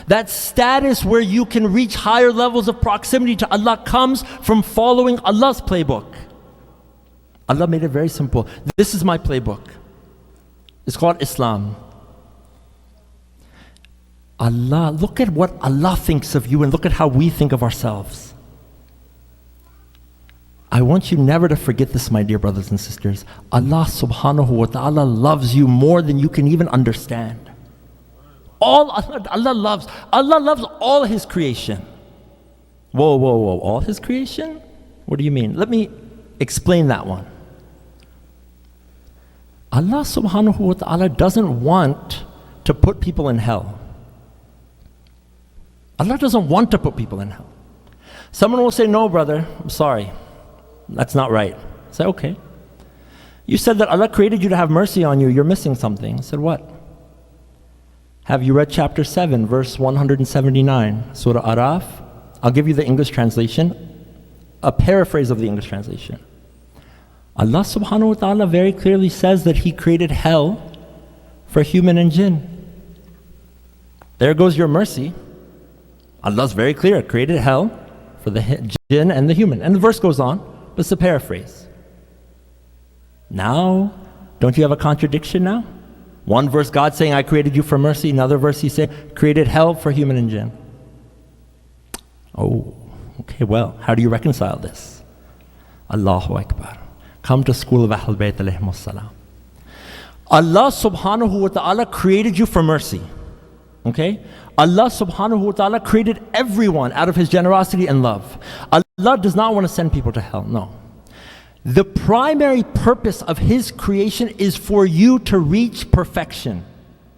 That status where you can reach higher levels of proximity to Allah comes from following Allah's playbook. Allah made it very simple. This is my playbook. It's called Islam. Allah, look at what Allah thinks of you and look at how we think of ourselves. I want you never to forget this, my dear brothers and sisters. Allah subhanahu wa ta'ala loves you more than you can even understand. Allah loves all His creation. Whoa, all His creation? What do you mean? Let me explain that one. Allah subhanahu wa ta'ala doesn't want to put people in hell. Allah doesn't want to put people in hell. Someone will say, no brother, I'm sorry, that's not right. I say, okay. You said that Allah created you to have mercy on you, you're missing something. I said, what? Have you read chapter 7, verse 179, Surah Araf? I'll give you the English translation, a paraphrase of the English translation. Allah subhanahu wa ta'ala very clearly says that He created hell for human and jinn. There goes your mercy. Allah's very clear, created hell for the jinn and the human. And the verse goes on, but it's a paraphrase. Now, don't you have a contradiction now? One verse, God saying, I created you for mercy. Another verse, he said, created hell for human and jinn. Oh, okay, well, how do you reconcile this? Allahu Akbar. Come to school of Ahl Bayt alayhimus salam. Allah subhanahu wa ta'ala created you for mercy. Okay? Allah subhanahu wa ta'ala created everyone out of His generosity and love. Allah does not want to send people to hell, no. The primary purpose of His creation is for you to reach perfection.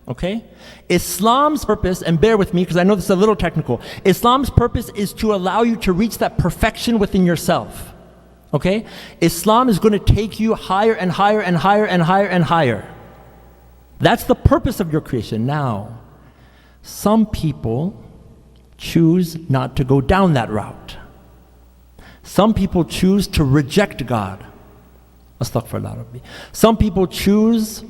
Okay? Islam's purpose, and bear with me because I know this is a little technical, Islam's purpose is to allow you to reach that perfection within yourself. Okay? Islam is going to take you higher and higher and higher and higher and higher. That's the purpose of your creation. Now, some people choose not to go down that route. Some people choose to reject God. Astaghfirullah Rabbi. Some people choose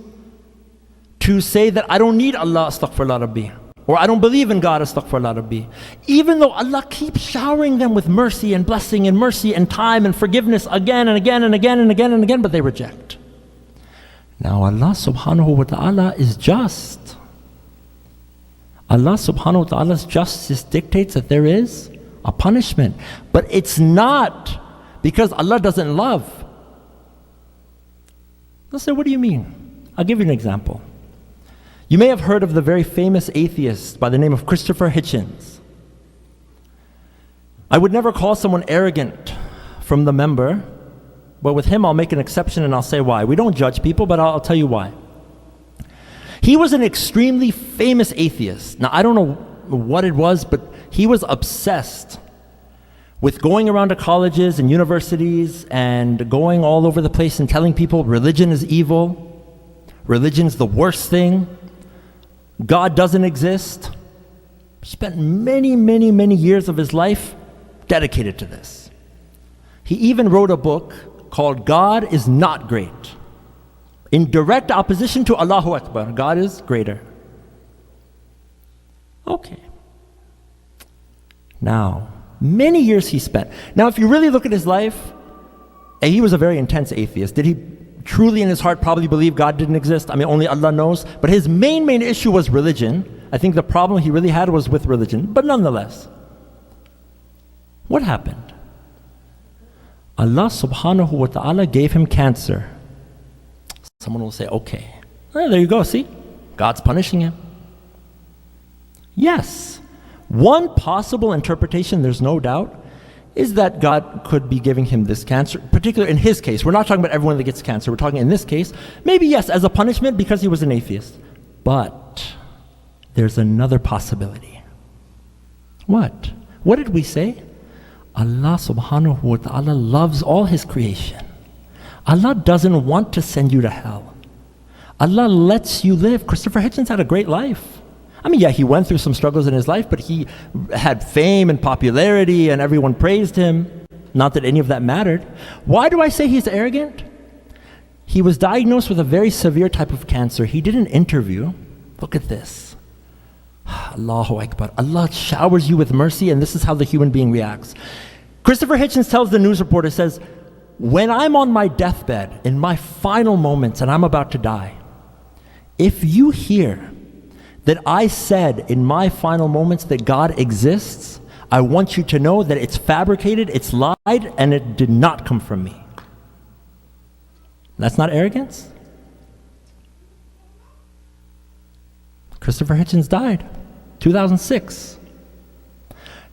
to say that I don't need Allah, astaghfirullah Rabbi. Or I don't believe in God, astaghfirullah Rabbi. Even though Allah keeps showering them with mercy and blessing and mercy and time and forgiveness again and again and again and again and again, but they reject. Now Allah subhanahu wa ta'ala is just. Allah subhanahu wa ta'ala's justice dictates that there is a punishment. But it's not because Allah doesn't love. They'll say, what do you mean? I'll give you an example. You may have heard of the very famous atheist by the name of Christopher Hitchens. I would never call someone arrogant from the member, but with him I'll make an exception and I'll say why. We don't judge people, but I'll tell you why. He was an extremely famous atheist. Now I don't know what it was, but he was obsessed with going around to colleges and universities and going all over the place and telling people religion is evil, religion's the worst thing, God doesn't exist. Spent many, many, many years of his life dedicated to this. He even wrote a book called God is Not Great, in direct opposition to Allahu Akbar. God is greater. Okay. Now, many years he spent. Now, if you really look at his life, and he was a very intense atheist. Did he truly in his heart probably believe God didn't exist? I mean, only Allah knows. But his main issue was religion. I think the problem he really had was with religion. But nonetheless, what happened? Allah subhanahu wa ta'ala gave him cancer. Someone will say, okay, well, there you go, see? God's punishing him. Yes. One possible interpretation, there's no doubt, is that God could be giving him this cancer, particularly in his case. We're not talking about everyone that gets cancer. We're talking in this case, maybe yes, as a punishment because he was an atheist. But there's another possibility. What? What did we say? Allah subhanahu wa ta'ala loves all his creation. Allah doesn't want to send you to hell. Allah lets you live. Christopher Hitchens had a great life. I mean, yeah, he went through some struggles in his life, but he had fame and popularity and everyone praised him. Not that any of that mattered. Why do I say he's arrogant? He was diagnosed with a very severe type of cancer. He did an interview. Look at this. Allahu Akbar. Allah showers you with mercy, and this is how the human being reacts. Christopher Hitchens tells the news reporter, says, when I'm on my deathbed, in my final moments, and I'm about to die, if you hear that I said in my final moments that God exists, I want you to know that it's fabricated, it's lied, and it did not come from me. That's not arrogance? Christopher Hitchens died, 2006.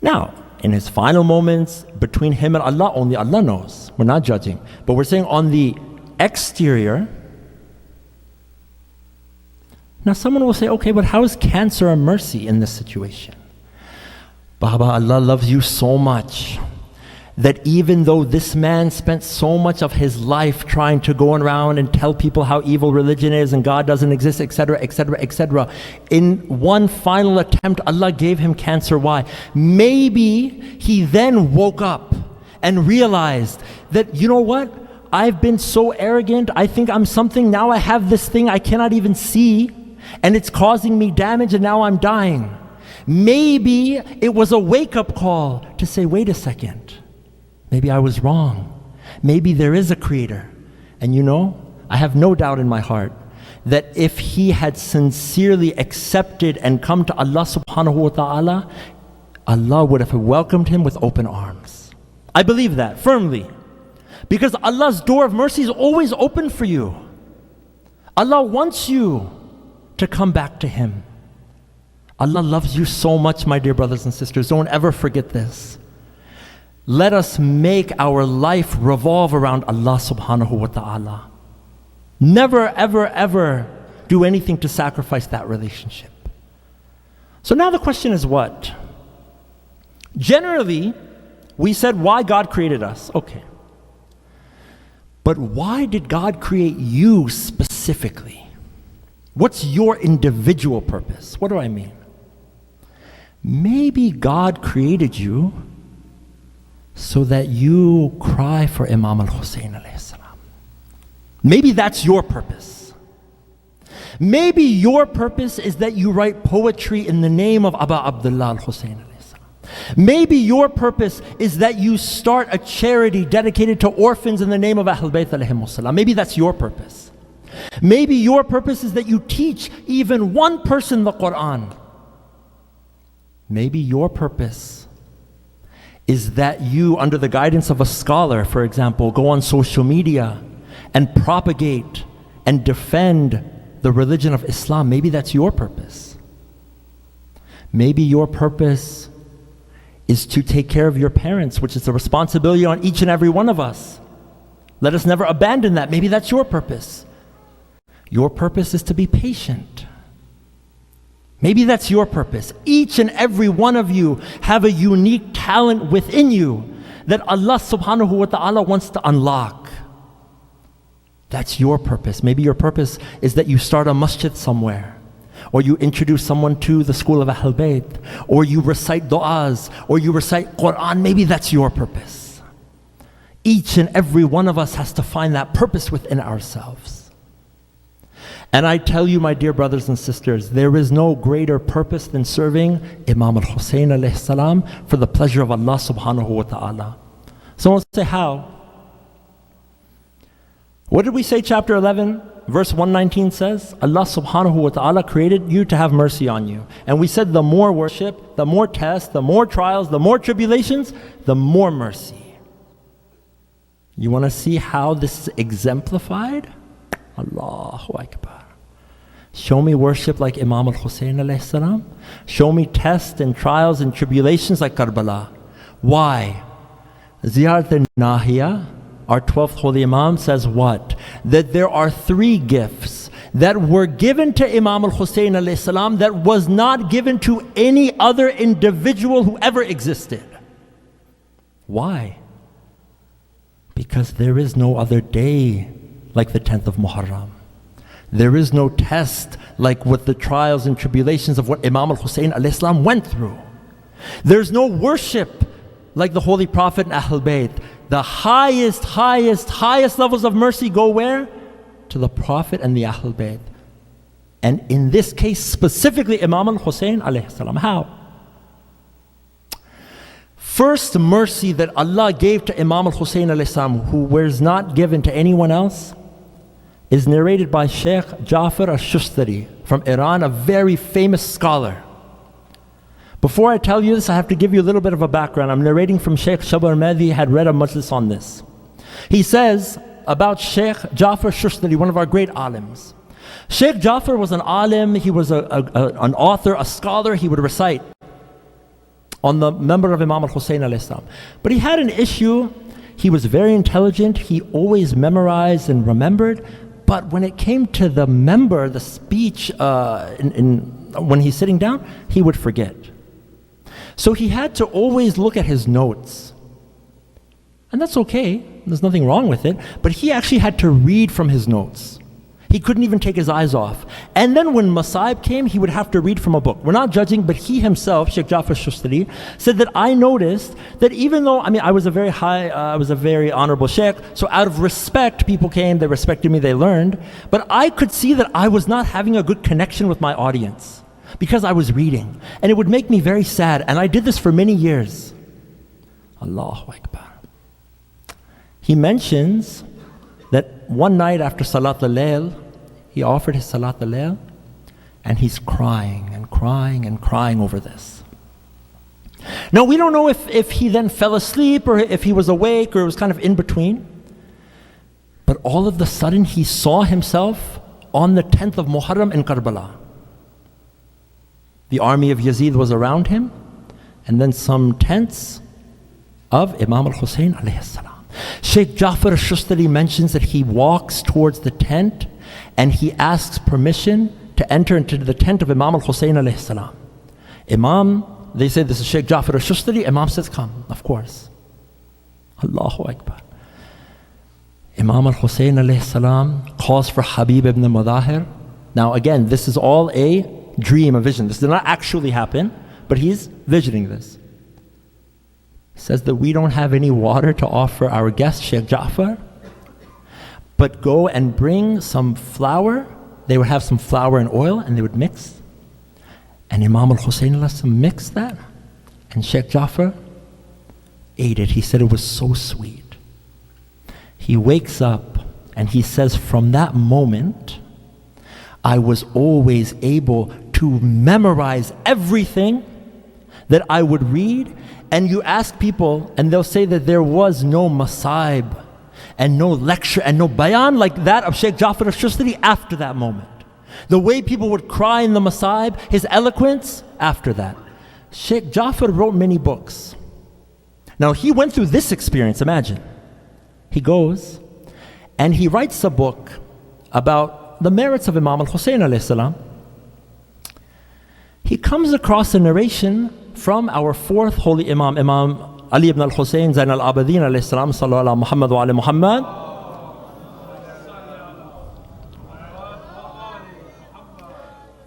Now, in his final moments, between him and Allah, only Allah knows. We're not judging. But we're saying on the exterior. Now someone will say, okay, but how is cancer a mercy in this situation? Baba, Allah loves you so much that even though this man spent so much of his life trying to go around and tell people how evil religion is and God doesn't exist, etc., etc., etc., in one final attempt, Allah gave him cancer. Why? Maybe he then woke up and realized that, you know what? I've been so arrogant. I think I'm something. Now I have this thing I cannot even see, and it's causing me damage, and now I'm dying. Maybe it was a wake-up call to say, wait a second. Maybe I was wrong. Maybe there is a creator. And you know, I have no doubt in my heart that if he had sincerely accepted and come to Allah subhanahu wa ta'ala, Allah would have welcomed him with open arms. I believe that firmly. Because Allah's door of mercy is always open for you. Allah wants you to come back to Him. Allah loves you so much, my dear brothers and sisters. Don't ever forget this. Let us make our life revolve around Allah subhanahu wa ta'ala. Never, ever, ever do anything to sacrifice that relationship. So now the question is what? Generally, we said why God created us. Okay. But why did God create you specifically? What's your individual purpose? What do I mean? Maybe God created you so that you cry for Imam al-Hussein alayhi salam. Maybe that's your purpose. Maybe your purpose is that you write poetry in the name of Aba Abdullah al-Hussein alayhi salam. Maybe your purpose is that you start a charity dedicated to orphans in the name of Ahlul Bayt alayhimus salam. Maybe that's your purpose. Maybe your purpose is that you teach even one person the Quran. Maybe your purpose is that you, under the guidance of a scholar, for example, go on social media and propagate and defend the religion of Islam. Maybe that's your purpose. Maybe your purpose is to take care of your parents, which is a responsibility on each and every one of us. Let us never abandon that. Maybe that's your purpose. Your purpose is to be patient. Maybe that's your purpose. Each and every one of you have a unique talent within you that Allah subhanahu wa ta'ala wants to unlock. That's your purpose. Maybe your purpose is that you start a masjid somewhere, or you introduce someone to the school of Ahlul Bayt, or you recite du'as, or you recite Quran. Maybe that's your purpose. Each and every one of us has to find that purpose within ourselves. And I tell you, my dear brothers and sisters, there is no greater purpose than serving Imam al-Hussein alayhi salam for the pleasure of Allah subhanahu wa ta'ala. Someone say, how? What did we say chapter 11? Verse 119 says, Allah subhanahu wa ta'ala created you to have mercy on you. And we said the more worship, the more tests, the more trials, the more tribulations, the more mercy. You want to see how this is exemplified? Allahu Akbar. Show me worship like Imam al-Hussein alayhi salam. Show me tests and trials and tribulations like Karbala. Why? Ziyarat al-Nahiya, our 12th Holy Imam, says what? That there are 3 gifts that were given to Imam al-Hussein alayhi salam that was not given to any other individual who ever existed. Why? Because there is no other day like the 10th of Muharram. There is no test like what the trials and tribulations of what Imam al-Hussein alayhi salam went through. There's no worship like the Holy Prophet and Ahlul Bayt. The highest levels of mercy go where? To the Prophet and the Ahlul Bayt. And in this case, specifically Imam al-Hussein alayhi salam. How? First mercy that Allah gave to Imam al-Hussein alayhi salam, who was not given to anyone else, is narrated by Sheikh Jafar al-Shustari from Iran, a very famous scholar. Before I tell you this, I have to give you a little bit of a background. I'm narrating from Sheikh Shabar Mahdi, had read a majlis on this. He says about Sheikh Jafar al-Shustari, one of our great alims. Sheikh Jafar was an alim, he was an author, a scholar. He would recite on the member of Imam al-Hussein alayhi salam. But he had an issue. He was very intelligent. He always memorized and remembered. But when it came to the member, the speech, when he's sitting down, he would forget. So he had to always look at his notes. And that's okay. There's nothing wrong with it. But he actually had to read from his notes. He couldn't even take his eyes off. And then when Masaib came, he would have to read from a book. We're not judging, but he himself, Sheikh Jafar Shustari, said that I noticed that even though, I was a very honorable Sheikh, so out of respect, people came, they respected me, they learned. But I could see that I was not having a good connection with my audience because I was reading. And it would make me very sad. And I did this for many years. Allahu Akbar. He mentions that one night after Salat al-Layl, He offered his Salat al-Layl, and he's crying and crying and crying over this. Now, we don't know if he then fell asleep or if he was awake or it was kind of in between. But all of a sudden, he saw himself on the 10th of Muharram in Karbala. The army of Yazid was around him, and then some tents of Imam al-Hussein alayhi salam. Sheikh Ja'far al-Shustari mentions that he walks towards the tent and he asks permission to enter into the tent of Imam al-Hussein alayhi salam. Imam, they say this is Sheikh Ja'far al-Shustari, Imam says, come, of course. Allahu Akbar. Imam al-Hussein alayhi salam calls for Habib ibn Mudahir. Now again, this is all a dream, a vision. This did not actually happen, but he's visioning this. Says that we don't have any water to offer our guest, Sheikh Ja'far, but go and bring some flour. They would have some flour and oil and they would mix. And Imam al-Hussein mixed that, and Sheikh Ja'far ate it. He said it was so sweet. He wakes up and he says, from that moment, I was always able to memorize everything that I would read. And you ask people and they'll say that there was no masaib and no lecture and no bayan like that of Sheikh Ja'far al-Shustari after that moment. The way people would cry in the masaib, his eloquence, after that. Sheikh Ja'far wrote many books. Now he went through this experience, imagine. He goes and he writes a book about the merits of Imam al-Hussein alayhi salam. He comes across a narration from our fourth holy Imam, Imam Ali ibn al-Hussein Zain al-Abidin alayhi salam, sallallahu ala Muhammad wa ala Muhammad.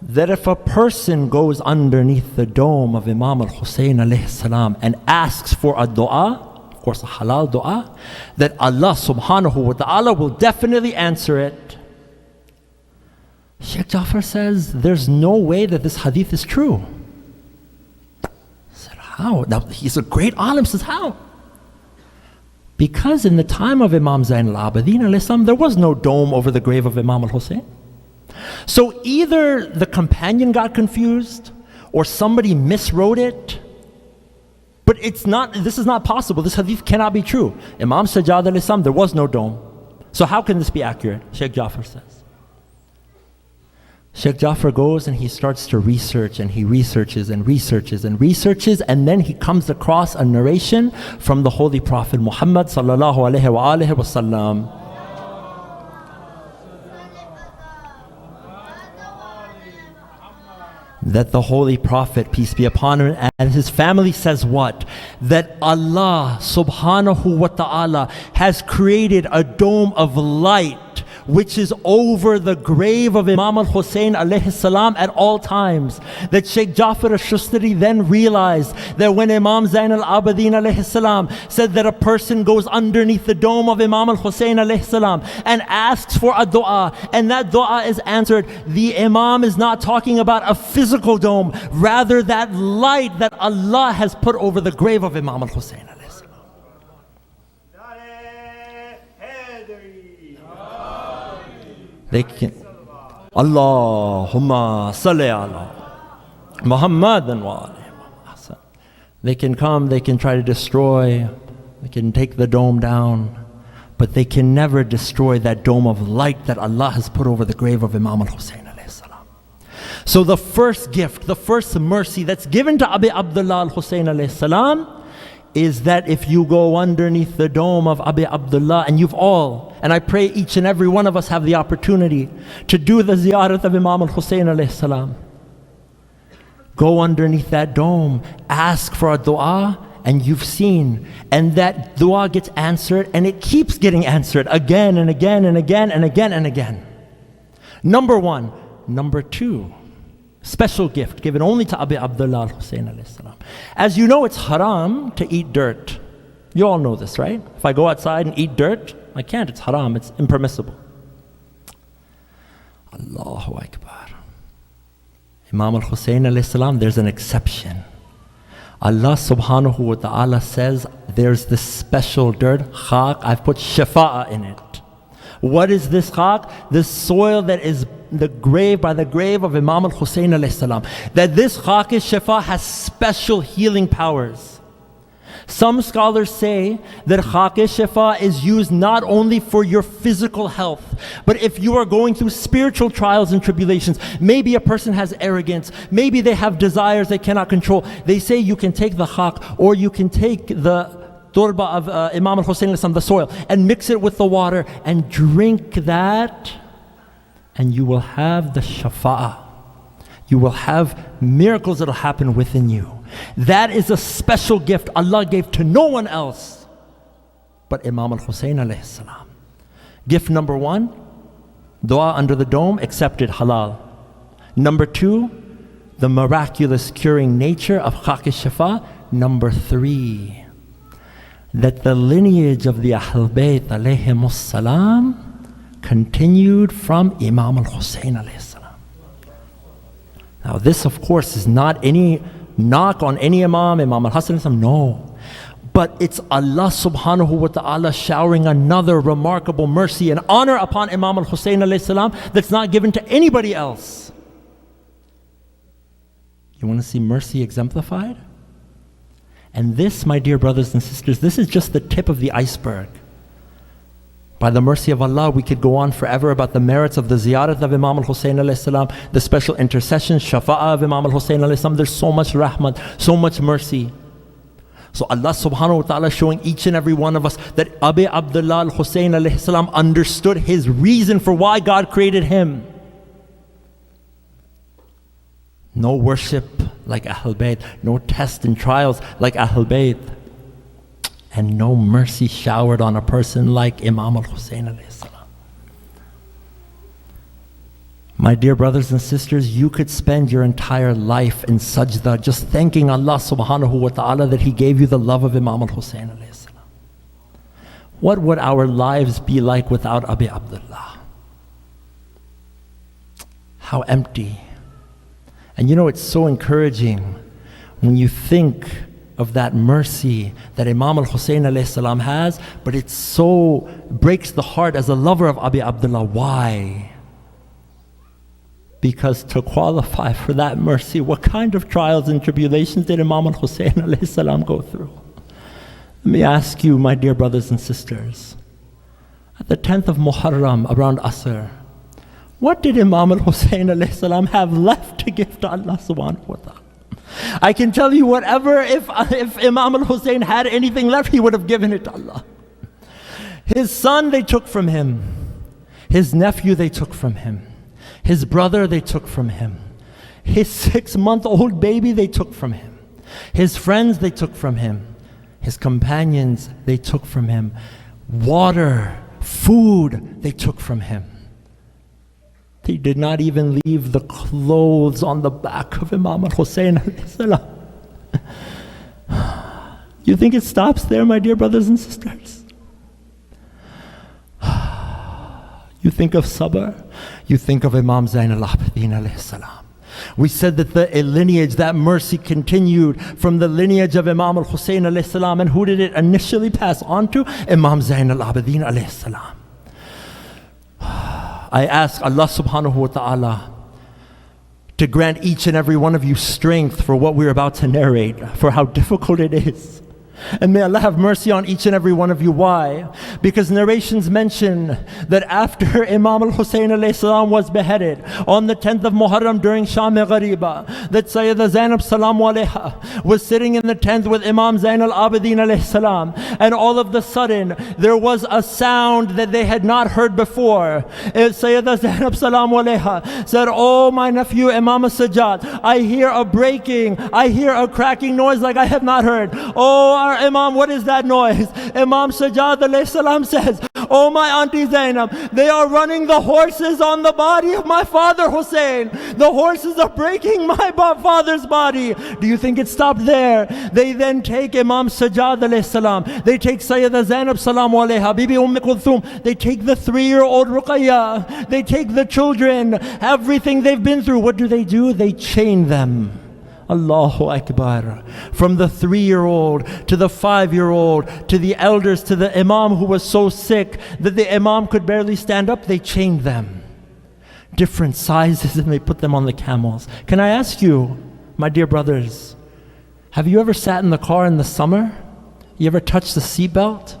That if a person goes underneath the dome of Imam al-Hussein alayhi salam and asks for a dua, of course a halal dua, that Allah subhanahu wa ta'ala will definitely answer it. Sheikh Ja'far says, there's no way that this hadith is true. I said, how? Now he's a great alim, says how? Because in the time of Imam Zain al-Abidin alayhi salam, there was no dome over the grave of Imam al-Hussein. So either the companion got confused or somebody miswrote it. But this is not possible. This hadith cannot be true. Imam Sajjad alayhi salam, there was no dome. So how can this be accurate? Sheikh Ja'far says. Sheikh Ja'far goes and he starts to research and he researches and researches and researches, and then he comes across a narration from the Holy Prophet Muhammad sallallahu alayhi wa alihi wa sallam. That the Holy Prophet, peace be upon him, and his family says what? That Allah subhanahu wa ta'ala has created a dome of light which is over the grave of Imam al-Hussein alayhi salam at all times. That Sheikh Ja'far al-Shustari then realized that when Imam Zain al-Abidin alayhi salam said that a person goes underneath the dome of Imam al-Hussein alayhi salam and asks for a dua, and that dua is answered, the Imam is not talking about a physical dome, rather that light that Allah has put over the grave of Imam al-Hussein alayhi salam. They can, Allahumma salli ala Muhammadan wa alayhi. They can come, they can try to destroy, they can take the dome down, but they can never destroy that dome of light that Allah has put over the grave of Imam al-Hussein alayhi salam. So the first gift, the first mercy that's given to Abi Abdullah al-Hussein alayhi salam is that if you go underneath the dome of Abi Abdullah, and you've all, and I pray each and every one of us have the opportunity to do the ziyarat of Imam al-Hussein alayhi salam. Go underneath that dome, ask for a dua, and you've seen, and that dua gets answered, and it keeps getting answered again and again and again and again and again. Number one. Number two, special gift given only to Abi Abdullah al-Hussein alayhi salam. As you know, it's haram to eat dirt. You all know this, right? If I go outside and eat dirt, I can't, it's haram, it's impermissible. Allahu Akbar. Imam al-Hussein alayhi salam, there's an exception. Allah subhanahu wa ta'ala says there's this special dirt, khaq, I've put shafa'a in it. What is this khaq? This soil that is the grave, by the grave of Imam al-Hussein alayhi salam, that this Khak al-Shifa has special healing powers. Some scholars say that Khak al-Shifa is used not only for your physical health, but if you are going through spiritual trials and tribulations, maybe a person has arrogance, maybe they have desires they cannot control. They say you can take the Khak, or you can take the turba of Imam al-Hussein, the soil, and mix it with the water and drink that, and you will have the shafa'ah. You will have miracles that will happen within you. That is a special gift Allah gave to no one else but Imam al-Hussein alayhi salam. Gift number 1, dua under the dome, accepted, halal. Number 2, the miraculous curing nature of Khak al-Shifa. Number 3, that the lineage of the Ahl Bayt alayhimus salam continued from Imam al-Hussein alayhi salam. Now this of course is not any knock on any Imam al-Hasan, no. But it's Allah subhanahu wa ta'ala showering another remarkable mercy and honor upon Imam al-Hussein alayhi salam that's not given to anybody else. You want to see mercy exemplified? And this, my dear brothers and sisters, this is just the tip of the iceberg. By the mercy of Allah, we could go on forever about the merits of the ziyarat of Imam al-Hussein alayhi salam, the special intercession, shafa'ah of Imam al-Hussein alayhi salam. There's so much rahmat, so much mercy. So Allah subhanahu wa ta'ala showing each and every one of us that Abi Abdullah al-Hussein alayhi salam understood his reason for why God created him. No worship like Ahl Bayt, no tests and trials like Ahl Bayt, and no mercy showered on a person like Imam al-Hussein alayhi salam. My dear brothers and sisters, you could spend your entire life in sajda just thanking Allah subhanahu wa ta'ala that He gave you the love of Imam al-Hussein alayhi salam. What would our lives be like without Abi Abdullah? How empty. And you know, it's so encouraging when you think of that mercy that Imam al-Hussein alayhi salam has, but it so breaks the heart as a lover of Abi Abdullah. Why? Because to qualify for that mercy, what kind of trials and tribulations did Imam al-Hussein alayhi salam go through? Let me ask you, my dear brothers and sisters, at the 10th of Muharram around Asr, what did Imam al-Hussein alayhi salam have left to give to Allah subhanahu wa ta'ala? I can tell you whatever, if Imam al-Hussein had anything left, he would have given it to Allah. His son they took from him. His nephew they took from him. His brother they took from him. His 6-month-old baby they took from him. His friends they took from him. His companions they took from him. Water, food they took from him. He did not even leave the clothes on the back of Imam al-Hussein alayhi salam. You think it stops there, my dear brothers and sisters? You think of sabr, you think of Imam Zain al-Abidin alayhi salam. We said that the lineage, that mercy continued from the lineage of Imam al-Hussein alayhi salam. And who did it initially pass on to? Imam Zain al-Abidin alayhi salam. I ask Allah subhanahu wa ta'ala to grant each and every one of you strength for what we're about to narrate, for how difficult it is. And may Allah have mercy on each and every one of you. Why? Because narrations mention that after Imam al-Hussein alayhi salam was beheaded on the 10th of Muharram during Sham-e Ghariba, that Sayyidah Zainab salamu alayha was sitting in the tent with Imam Zain al-Abidin alayhi salam, and all of the sudden there was a sound that they had not heard before. Sayyidah Zainab salamu alayha said, "Oh my nephew Imam al-Sajjad, I hear a breaking, I hear a cracking noise like I have not heard. Oh our Imam, what is that noise?" Imam Sajjad alayhi salam says, "Oh my auntie Zainab, they are running the horses on the body of my father Hussein. The horses are breaking my father's body." Do you think it stopped there? They then take Imam Sajjad alayhi salam, they take Sayyidah Zainab salamu alayha, Bibi Kulthum, they take the 3-year-old Ruqayya, they take the children, everything they've been through. What do? They chain them. Allahu Akbar. From the 3-year-old to the 5-year-old to the elders to the Imam who was so sick that the Imam could barely stand up, they chained them. different sizes, and they put them on the camels. Can I ask you, my dear brothers, have you ever sat in the car in the summer? You ever touched the seatbelt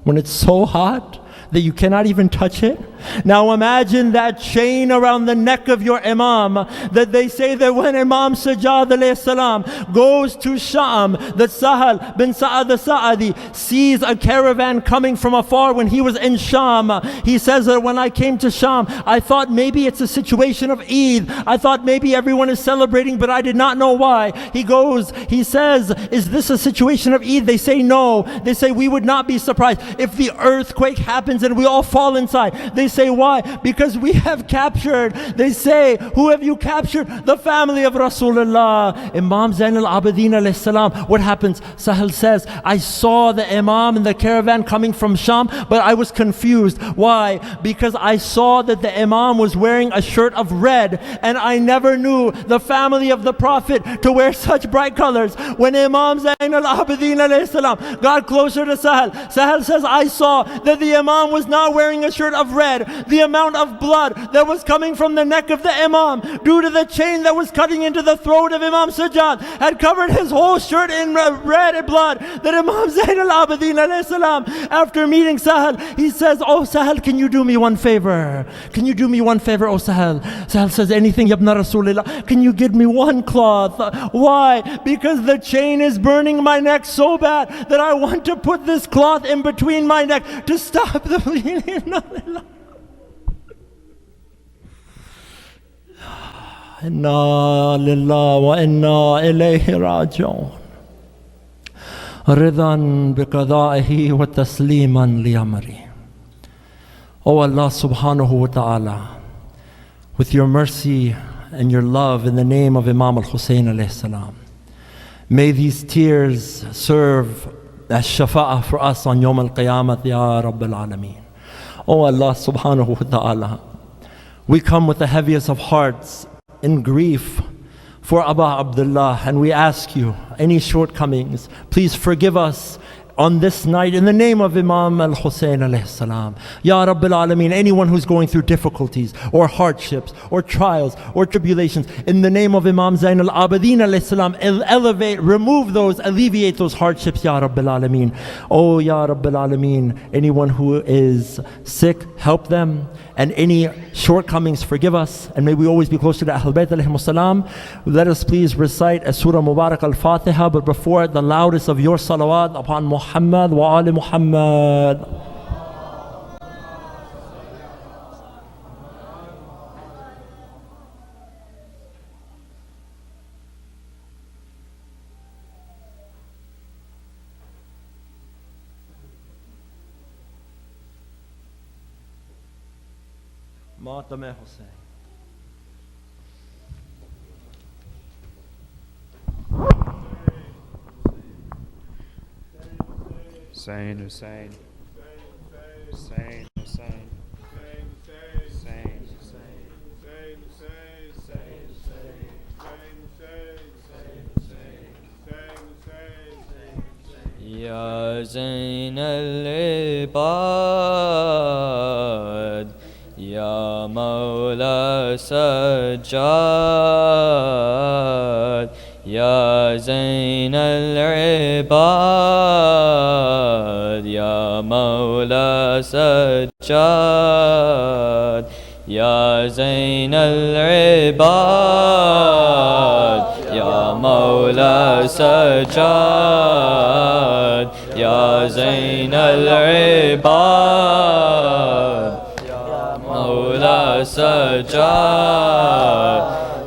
when it's so hot that you cannot even touch it? Now imagine that chain around the neck of your Imam, that they say that when Imam Sajjad alayhi salam goes to Sham, that Sahal bin Sa'ad al-Sa'adi sees a caravan coming from afar when he was in Sham. He says that when I came to Sham, I thought maybe it's a situation of Eid. I thought maybe everyone is celebrating, but I did not know why. He says, is this a situation of Eid? They say no. They say we would not be surprised if the earthquake happens and we all fall inside. They say why? Because we have captured. They say, who have you captured? The family of Rasulullah, Imam Zain al-Abidin alayhi salam. What happens? Sahal says, I saw the Imam in the caravan coming from Sham, but I was confused. Why? Because I saw that the Imam was wearing a shirt of red, and I never knew the family of the Prophet to wear such bright colors. When Imam Zain al-Abidin alayhi salam got closer to Sahal, Sahal says, I saw that the Imam was not wearing a shirt of red. The amount of blood that was coming from the neck of the Imam due to the chain that was cutting into the throat of Imam Sajjad had covered his whole shirt in red blood. That Imam Zain al-Abidin alayhi salam, after meeting Sahal, he says, oh Sahal, can you do me one favor? Can you do me one favor, oh Sahal? Sahal says, anything, Yabna Rasulullah. Can you give me one cloth? Why? Because the chain is burning my neck so bad that I want to put this cloth in between my neck to stop the bleeding. Inna lillah wa inna ilayhi raji'un. Ridan biqada'ihi wa tasliman li amri. Oh Allah subhanahu wa ta'ala, with your mercy and your love, in the name of Imam al-Hussein alayhi salam, may these tears serve as shafa'ah for us on Yawm al-Qiyamah, Ya Rabbil Alameen. Oh Allah subhanahu wa ta'ala, we come with the heaviest of hearts in grief for Abu Abdullah, and we ask you, any shortcomings, please forgive us on this night in the name of Imam al-Hussein alayhi salam. Ya Rabbil Alameen, anyone who's going through difficulties or hardships or trials or tribulations, in the name of Imam Zain al-Abidin alayhi salam, elevate, remove those, alleviate those hardships, Ya Rabbil Alameen. Oh Ya Rabbil Alameen, anyone who is sick, help them, and any shortcomings, forgive us, and may we always be close to the Ahlul Bayt alayhimus salam. Let us please recite a Surah Mubarak al-Fatiha, but before it, the loudest of your salawat upon Muhammad wa ali Muhammad. Matame Hussein. Hussein, Hussein. Hussein, Hussein. Ya Zain al-Ibad, Ya Mawla Sajjad, Ya Zain al-Ibad, Ya Mawla Sajjad, Ya Zain al-Ibad, Ya Mawla Sajjad, Ya Zain al-Ibad, Mawla Sajjad.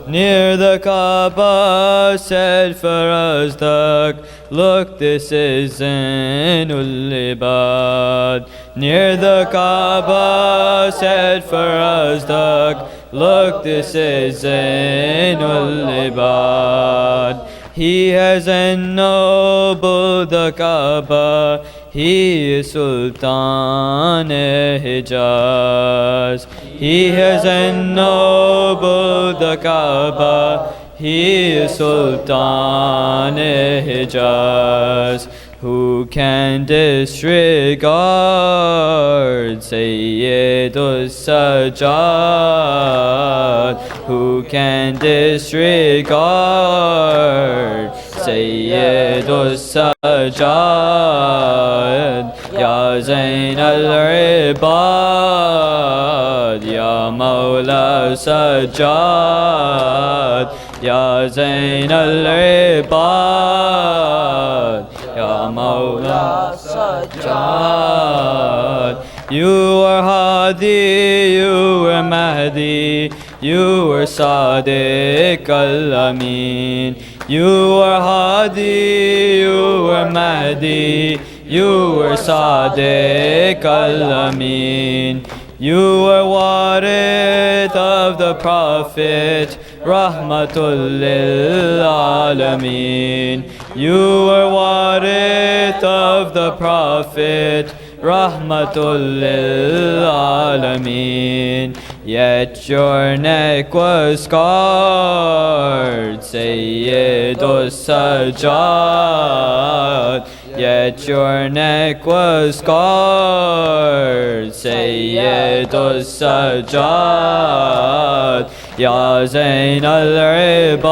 Near the Kaaba said Farazdak, look, this is Zainul Ibad. Near the Kaaba said Farazdak, look, this is Zainul Ibad. He has ennobled the Kaaba, he is Sultan-e-Hijaz. He has ennobled the Kaaba, he is Sultan-e-Hijaz. Who can disregard Sayyidus Sajjad? Who can disregard Sayyidus Sajjad? Ya Zain al-Ibad, Ya Mawla Sajjad, Ya Zain al-Ibad, Ya Mawla Sajjad. You are Hadi, you are Mahdi, you are Sadiq al-Amin. You are Hadi, you are Mahdi, you are Sadiq al-Amin. You are Warith of the Prophet, Rahmatul lil Alameen. You are Warith of the Prophet, Rahmatul lil Alameen. Yet your neck was scarred, Sayyidus Sajjad. Yet your neck was scarred, Sayyidus Sajjad. Ya Zain al-Ibad,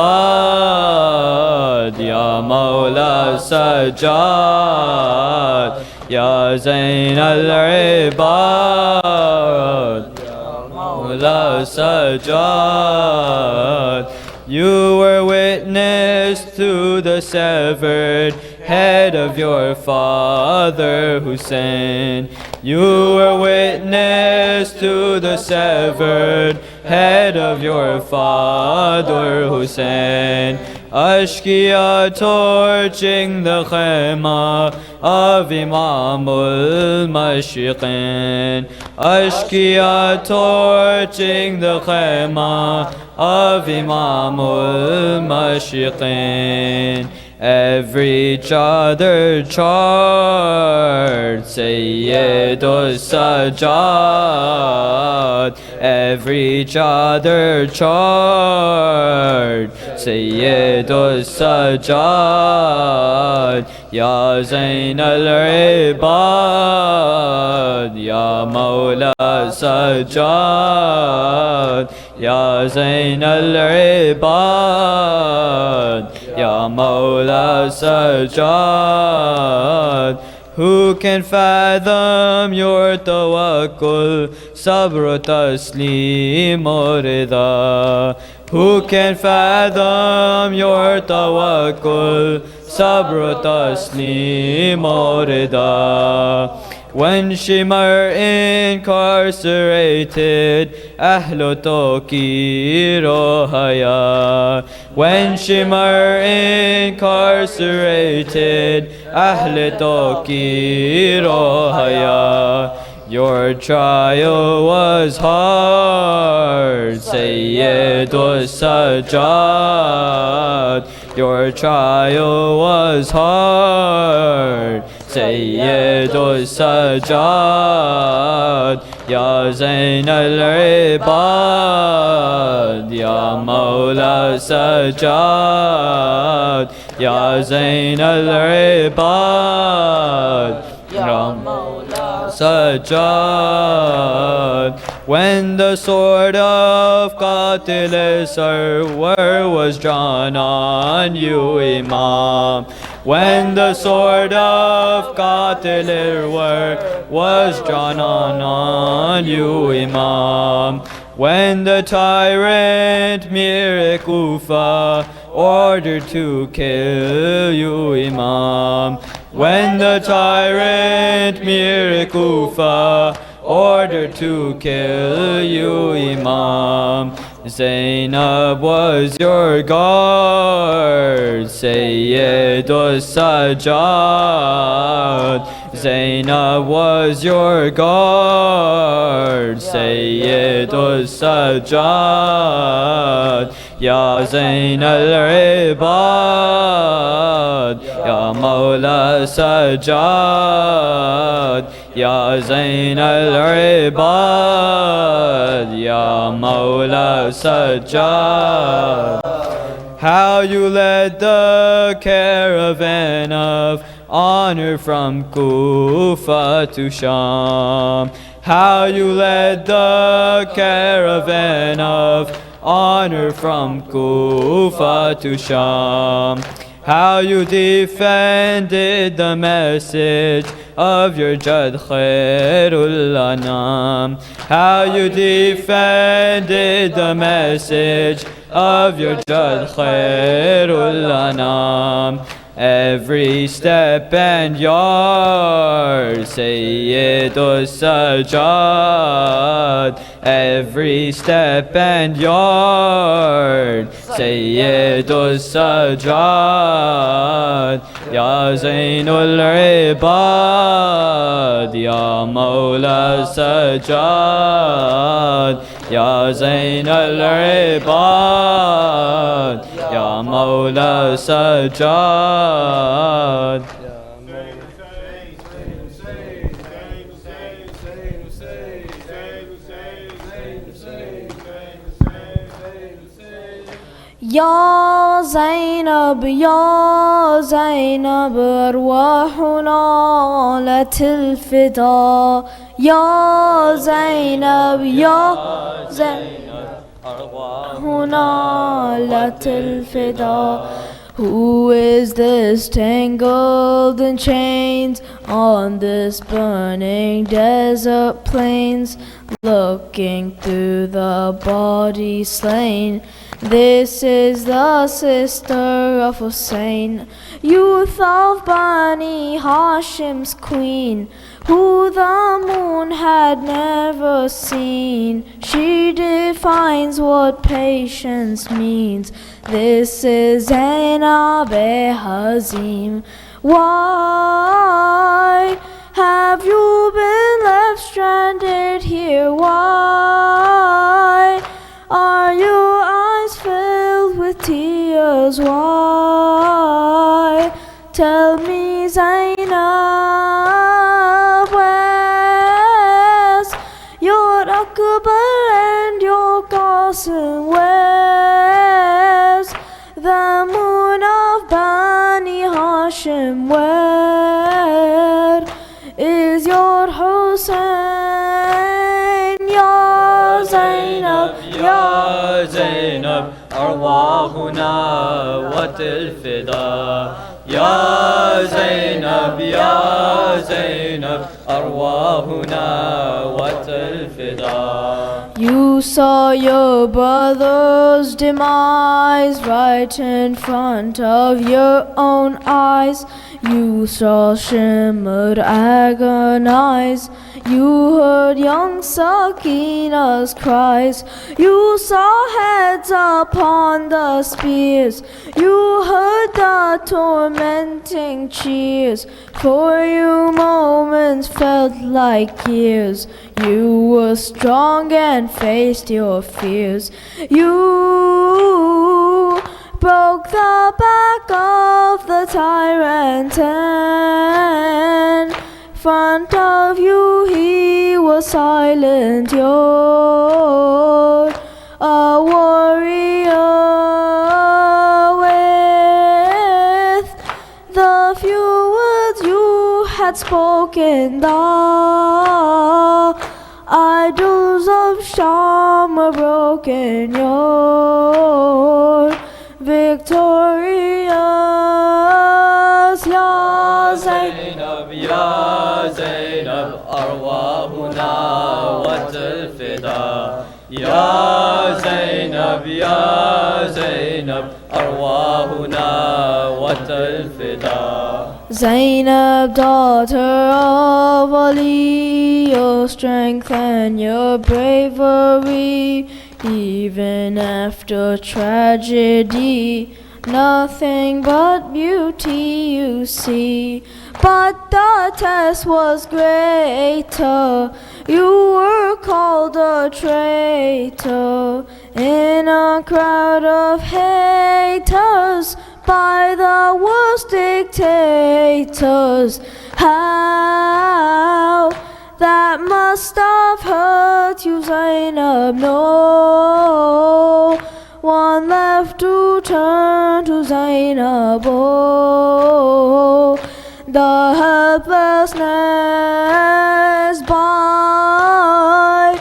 Ya Mawla Sajjad, Ya Zain al-Ibad, Mawla Sajjad. You were witness to the severed head of your father Hussein. You were witness to the severed head of your father Hussein. Ashkiya torching the khema of Imamul Mashriqin. Ashkiya torching the khema of Imamul Mashriqin. Every other chart, Sayyidus Sajjad. Every other chart, Sayyidus Sajjad. Ya Zain al-Ibad, Ya Mawla Sajjad. Ya Zain al-Ibad, Ya Mawla Sajjad. Who can fathom your tawakkul, sabr, taslim, rida? Who can fathom your tawakkul, sabr, taslim, rida? When Shimar incarcerated, Ahlu Tawqir o Haya. When Shimar incarcerated, Ahlu Tawqir o Haya. Your trial was hard, Sayyidus Sajjad. Your trial was hard, Sayyidus Sajjad. Ya Zain al-Ibad, Ya Mawla Sajjad. Ya Zain al-Ibad, Ya Mawla Sajjad. When the sword of Qatil Sarwar was drawn on you, Imam. When the sword of Qatil Sarwar was drawn on you, Imam. When the tyrant Mir Kufa ordered to kill you, Imam. When the tyrant Mir Kufa ordered to kill you, Imam. Zainab was your guard, Sayyidus Sajjad. Zainab was your guard, Sayyidus Sajjad. Ya Zain al-Ibad, Ya Mawla Sajjad. Ya Zain al-Ibad, Ya Mawla Sajjad. How you led the caravan of honor from Kufa to Sham. How you led the caravan of honor from Kufa to Sham. How you defended the message of your Jad Khairul Anam. How you defended the message of your Jad Khairul Anam. Every step and yard, Sayyidus Sajjad. Every step and yard, Sayyidus Sajjad. Ya Zainul Ibad, Ya Mawla Sajjad. Ya Zainul Ibad, Ya Mawla Sajjad. يا زينب يا زينب أرواحنا لك الفداء يا زينب يا زينب أرواحنا لك الفداء. Who is this tangled in chains on this burning desert plains, looking through the body slain? This is the sister of Hussein, youth of Bani Hashim's queen, who the moon had never seen. She defines what patience means. This is Zainab Hazim. Why have you been left stranded here? Why are your eyes filled with tears? Why? Tell me, Zainab, where's your Akbar and your Qasim? Where's the moon of Bani Hashim? Where is your Hussein? Ya Zainab, Ya Zainab, أرواحنا وتلفدا. Ya Zainab, Ya Zainab, أرواحنا وتلفدا. You saw your brother's demise right in front of your own eyes. You saw Shimr agonize. You heard young Sakina's cries. You saw heads upon the spears. You heard the tormenting cheers. For you moments felt like years. You were strong and faced your fears. You broke the back of the tyrant, and in front of you he was silent. You're a warrior with the few words you had spoken. The idols of Sham are broken. You're victorious. Ya Zainab, Ya Zainab, أرواحنا وتلفدا. Ya Zainab, Ya Zainab, أرواحنا وتلفدا. Zainab, daughter of Ali, your strength and your bravery, even after tragedy, nothing but beauty you see. But the test was greater. You were called a traitor in a crowd of haters by the worst dictators. How that must have hurt you, Zainab. No one left to turn to Zainab. Oh, the helplessness by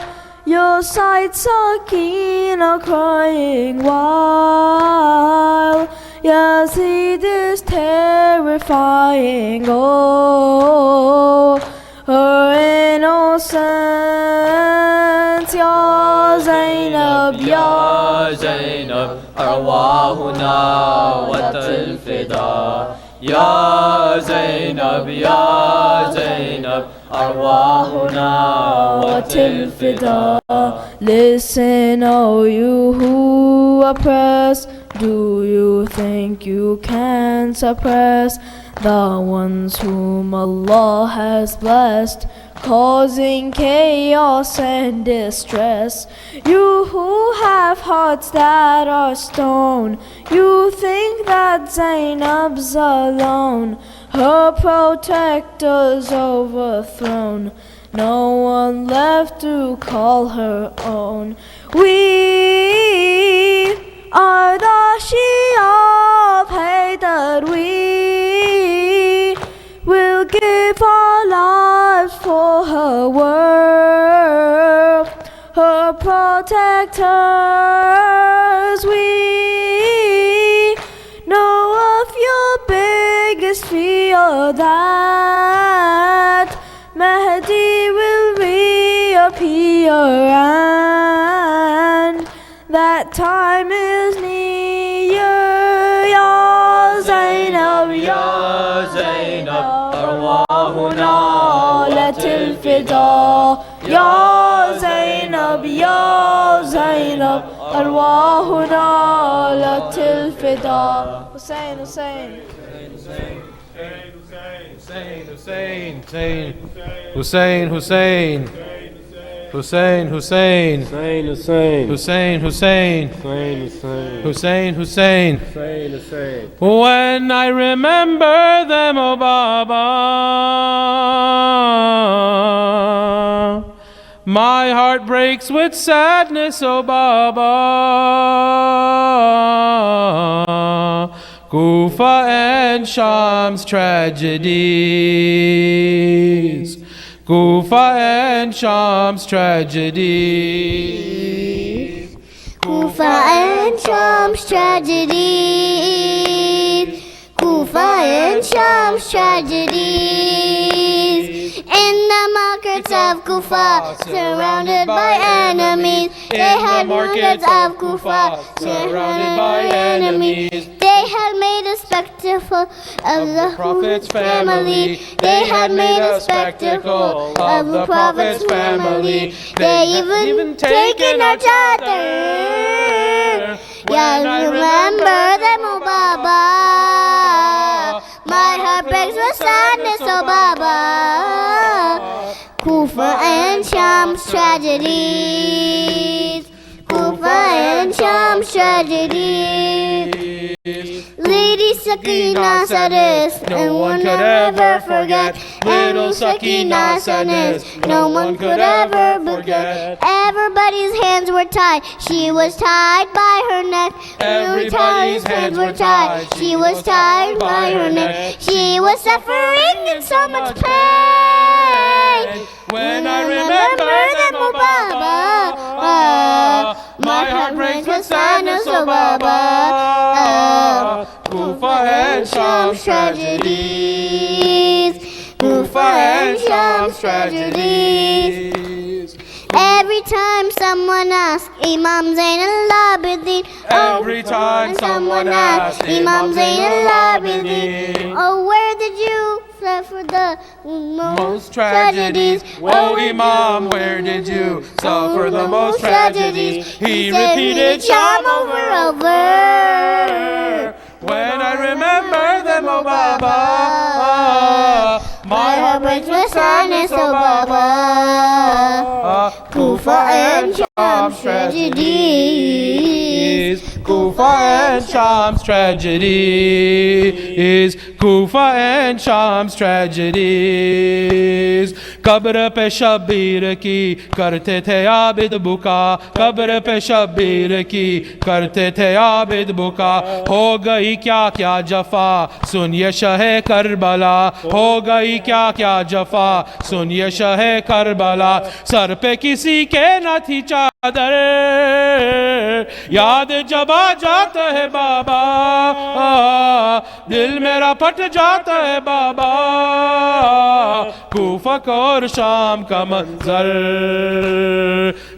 your side, Sakina crying while Yazid is terrifying. Oh, her innocence, Ya Zainab, Ya يا زينب أرواحنا وتلفدا يا زينب يا زينب أرواحنا وتلفدا. Listen, oh you who oppress, do you think you can suppress the ones whom Allah has blessed, causing chaos and distress? You who have hearts that are stone, you think that Zainab's alone, her protectors overthrown, no one left to call her own. We are the Shia of Haydar. We will give our lives for her work, her protectors. We know of your biggest fear, that Mahdi will reappear, and that time is near. Ya Zainab, يا زينب أرواحنا وتلفدا. Ya Zainab, Ya Zainab, أرواحنا لتلفدا. Hussein, Hussein. Hussein, Hussein, Hussein, Hussein, Hussein, Hussein, Hussein, Hussein. When I remember them, oh Baba, my heart breaks with sadness, oh Baba. Kufa and Sham's tragedies. Kufa and Sham's tragedies. Kufa and Sham's tragedies. Kufa and Sham's tragedies. In the markets of Kufa, surrounded by enemies, they had markets of Kufa, surrounded by enemies. They had made a spectacle of the Prophet's family. They had made a spectacle of the Prophet's family. They even taken our chadar. Yeah, remember them, oh Baba. My heart breaks with sadness, oh Baba. Kufa and Sham's tragedies. Kufa and Sham's tragedies. Lady Sakina Sadis, no one could ever forget. Little Sakina Sadis, no one could ever forget. Everybody's hands were tied, she was tied by her neck. Everybody's hands were tied, she was tied by her neck. She was suffering in so much pain. When I remember them, oh Baba, my heart breaks with sadness, oh Baba. Kufa and Sham's tragedies. Kufa and Sham's tragedies. Every time someone asks Imam Zain al-Abidin, every time someone asks Imam Zain al-Abidin, oh, where did you suffer the most tragedies? Oh Imam, where did you suffer the most tragedies? He repeated Sham over and over. When I remember them, oh Baba, my heart breaks with sadness, oh Baba. Kufa and Sham's tragedies. Kufa and Sham's tragedies, Kufa and Sham's tragedies. कब्र पे शब्बीर की करते थे आबिद बुका, कब्र पे शब्बीर की करते थे आबिद बुका। हो गई क्या क्या जफा सुनिए शहे करबला, हो गई क्या क्या जफा सुनिए शहे करबला। सर पे किसी के न थी चादर, याद जब आ जाता है बाबा, दिल मेरा फट जाता है बाबा। कूफा और शाम का मंजर,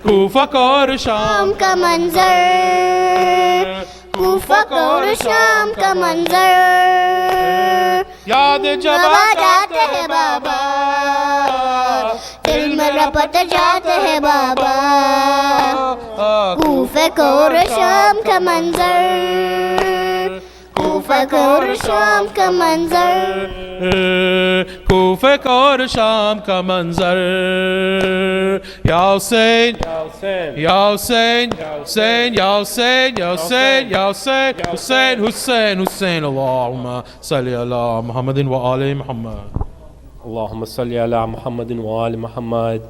कूफा और शाम का मंजर, कूफा और शाम का मंजर। याद जब आ जाते हैं बाबा, दिल में रपट जाते हैं बाबा। कूफा और शाम का मंजर, कूफा और शाम का मंजर, कूफे और शाम का मंजर। या हुसैन या हुसैन हुसैन या हुसैन या हुसैन या हुसैन हुसैन हुसैन हुसैन। अल्लाहुम्मा सल्ली अला मुहम्मदिन व आले Muhammad. اللهم صل على محمد وآل محمد.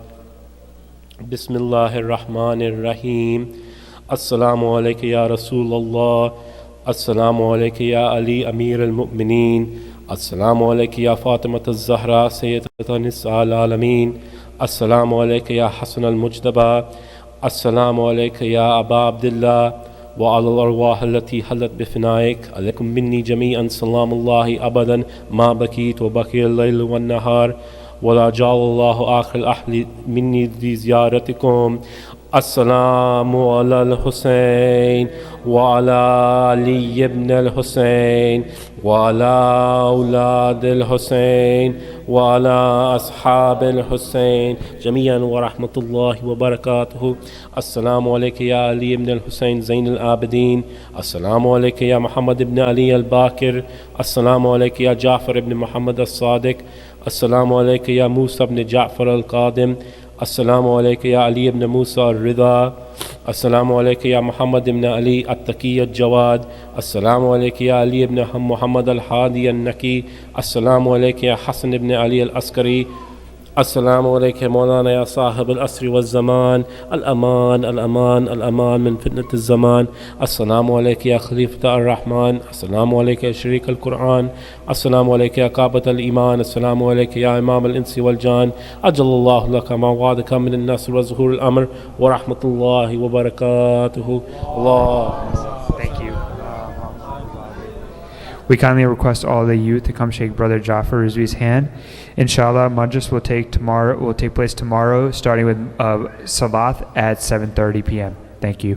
بسم الله الرحمن الرحيم. السلام عليك يا رسول الله، السلام عليك يا علي أمير المؤمنين، السلام عليك يا فاطمة الزهراء سيدة نساء العالمين، السلام عليك يا حسن المجتبى، السلام عليك يا أبا عبد الله، وعلى الأرواح التي حلت بفنائك. عليكم مني جميعا سلام الله أبدا ما بكيت وبكي الليل والنهار، ولا جعل الله آخر الأحل مني لزيارتكم. السلام على الحسين وعلى علي بن الحسين وعلى أولاد الحسين وعلى أصحاب الحسين جميعا ورحمة الله وبركاته. السلام عليك يا علي بن الحسين زين العابدين، السلام عليك يا محمد بن علي الباكر، السلام عليك يا جعفر بن محمد الصادق، السلام عليك يا موسى بن جعفر القادم، السلام عليك يا علي بن موسى الرضا، السلام عليك يا محمد بن علي التقي الجواد، السلام عليك يا علي بن محمد الحادي النقي، السلام عليك يا حسن بن علي العسكري، السلام عليك يا مولانا يا صاحب العصر والزمان، الأمان الأمان الأمان من فتنة الزمان. السلام عليك يا خليفة الرحمن، السلام عليك يا شريك القرآن، السلام عليك يا كعبة الإيمان، السلام عليك يا إمام الإنس والجان. أجل الله لك ما وعدك من النصر وظهور الأمر ورحمة الله وبركاته. الله. Thank you. We kindly request all the youth to come shake Brother Jafar Rizvi's hand. Inshallah, Majlis will take place tomorrow, starting with Salat at 7:30 p.m. Thank you.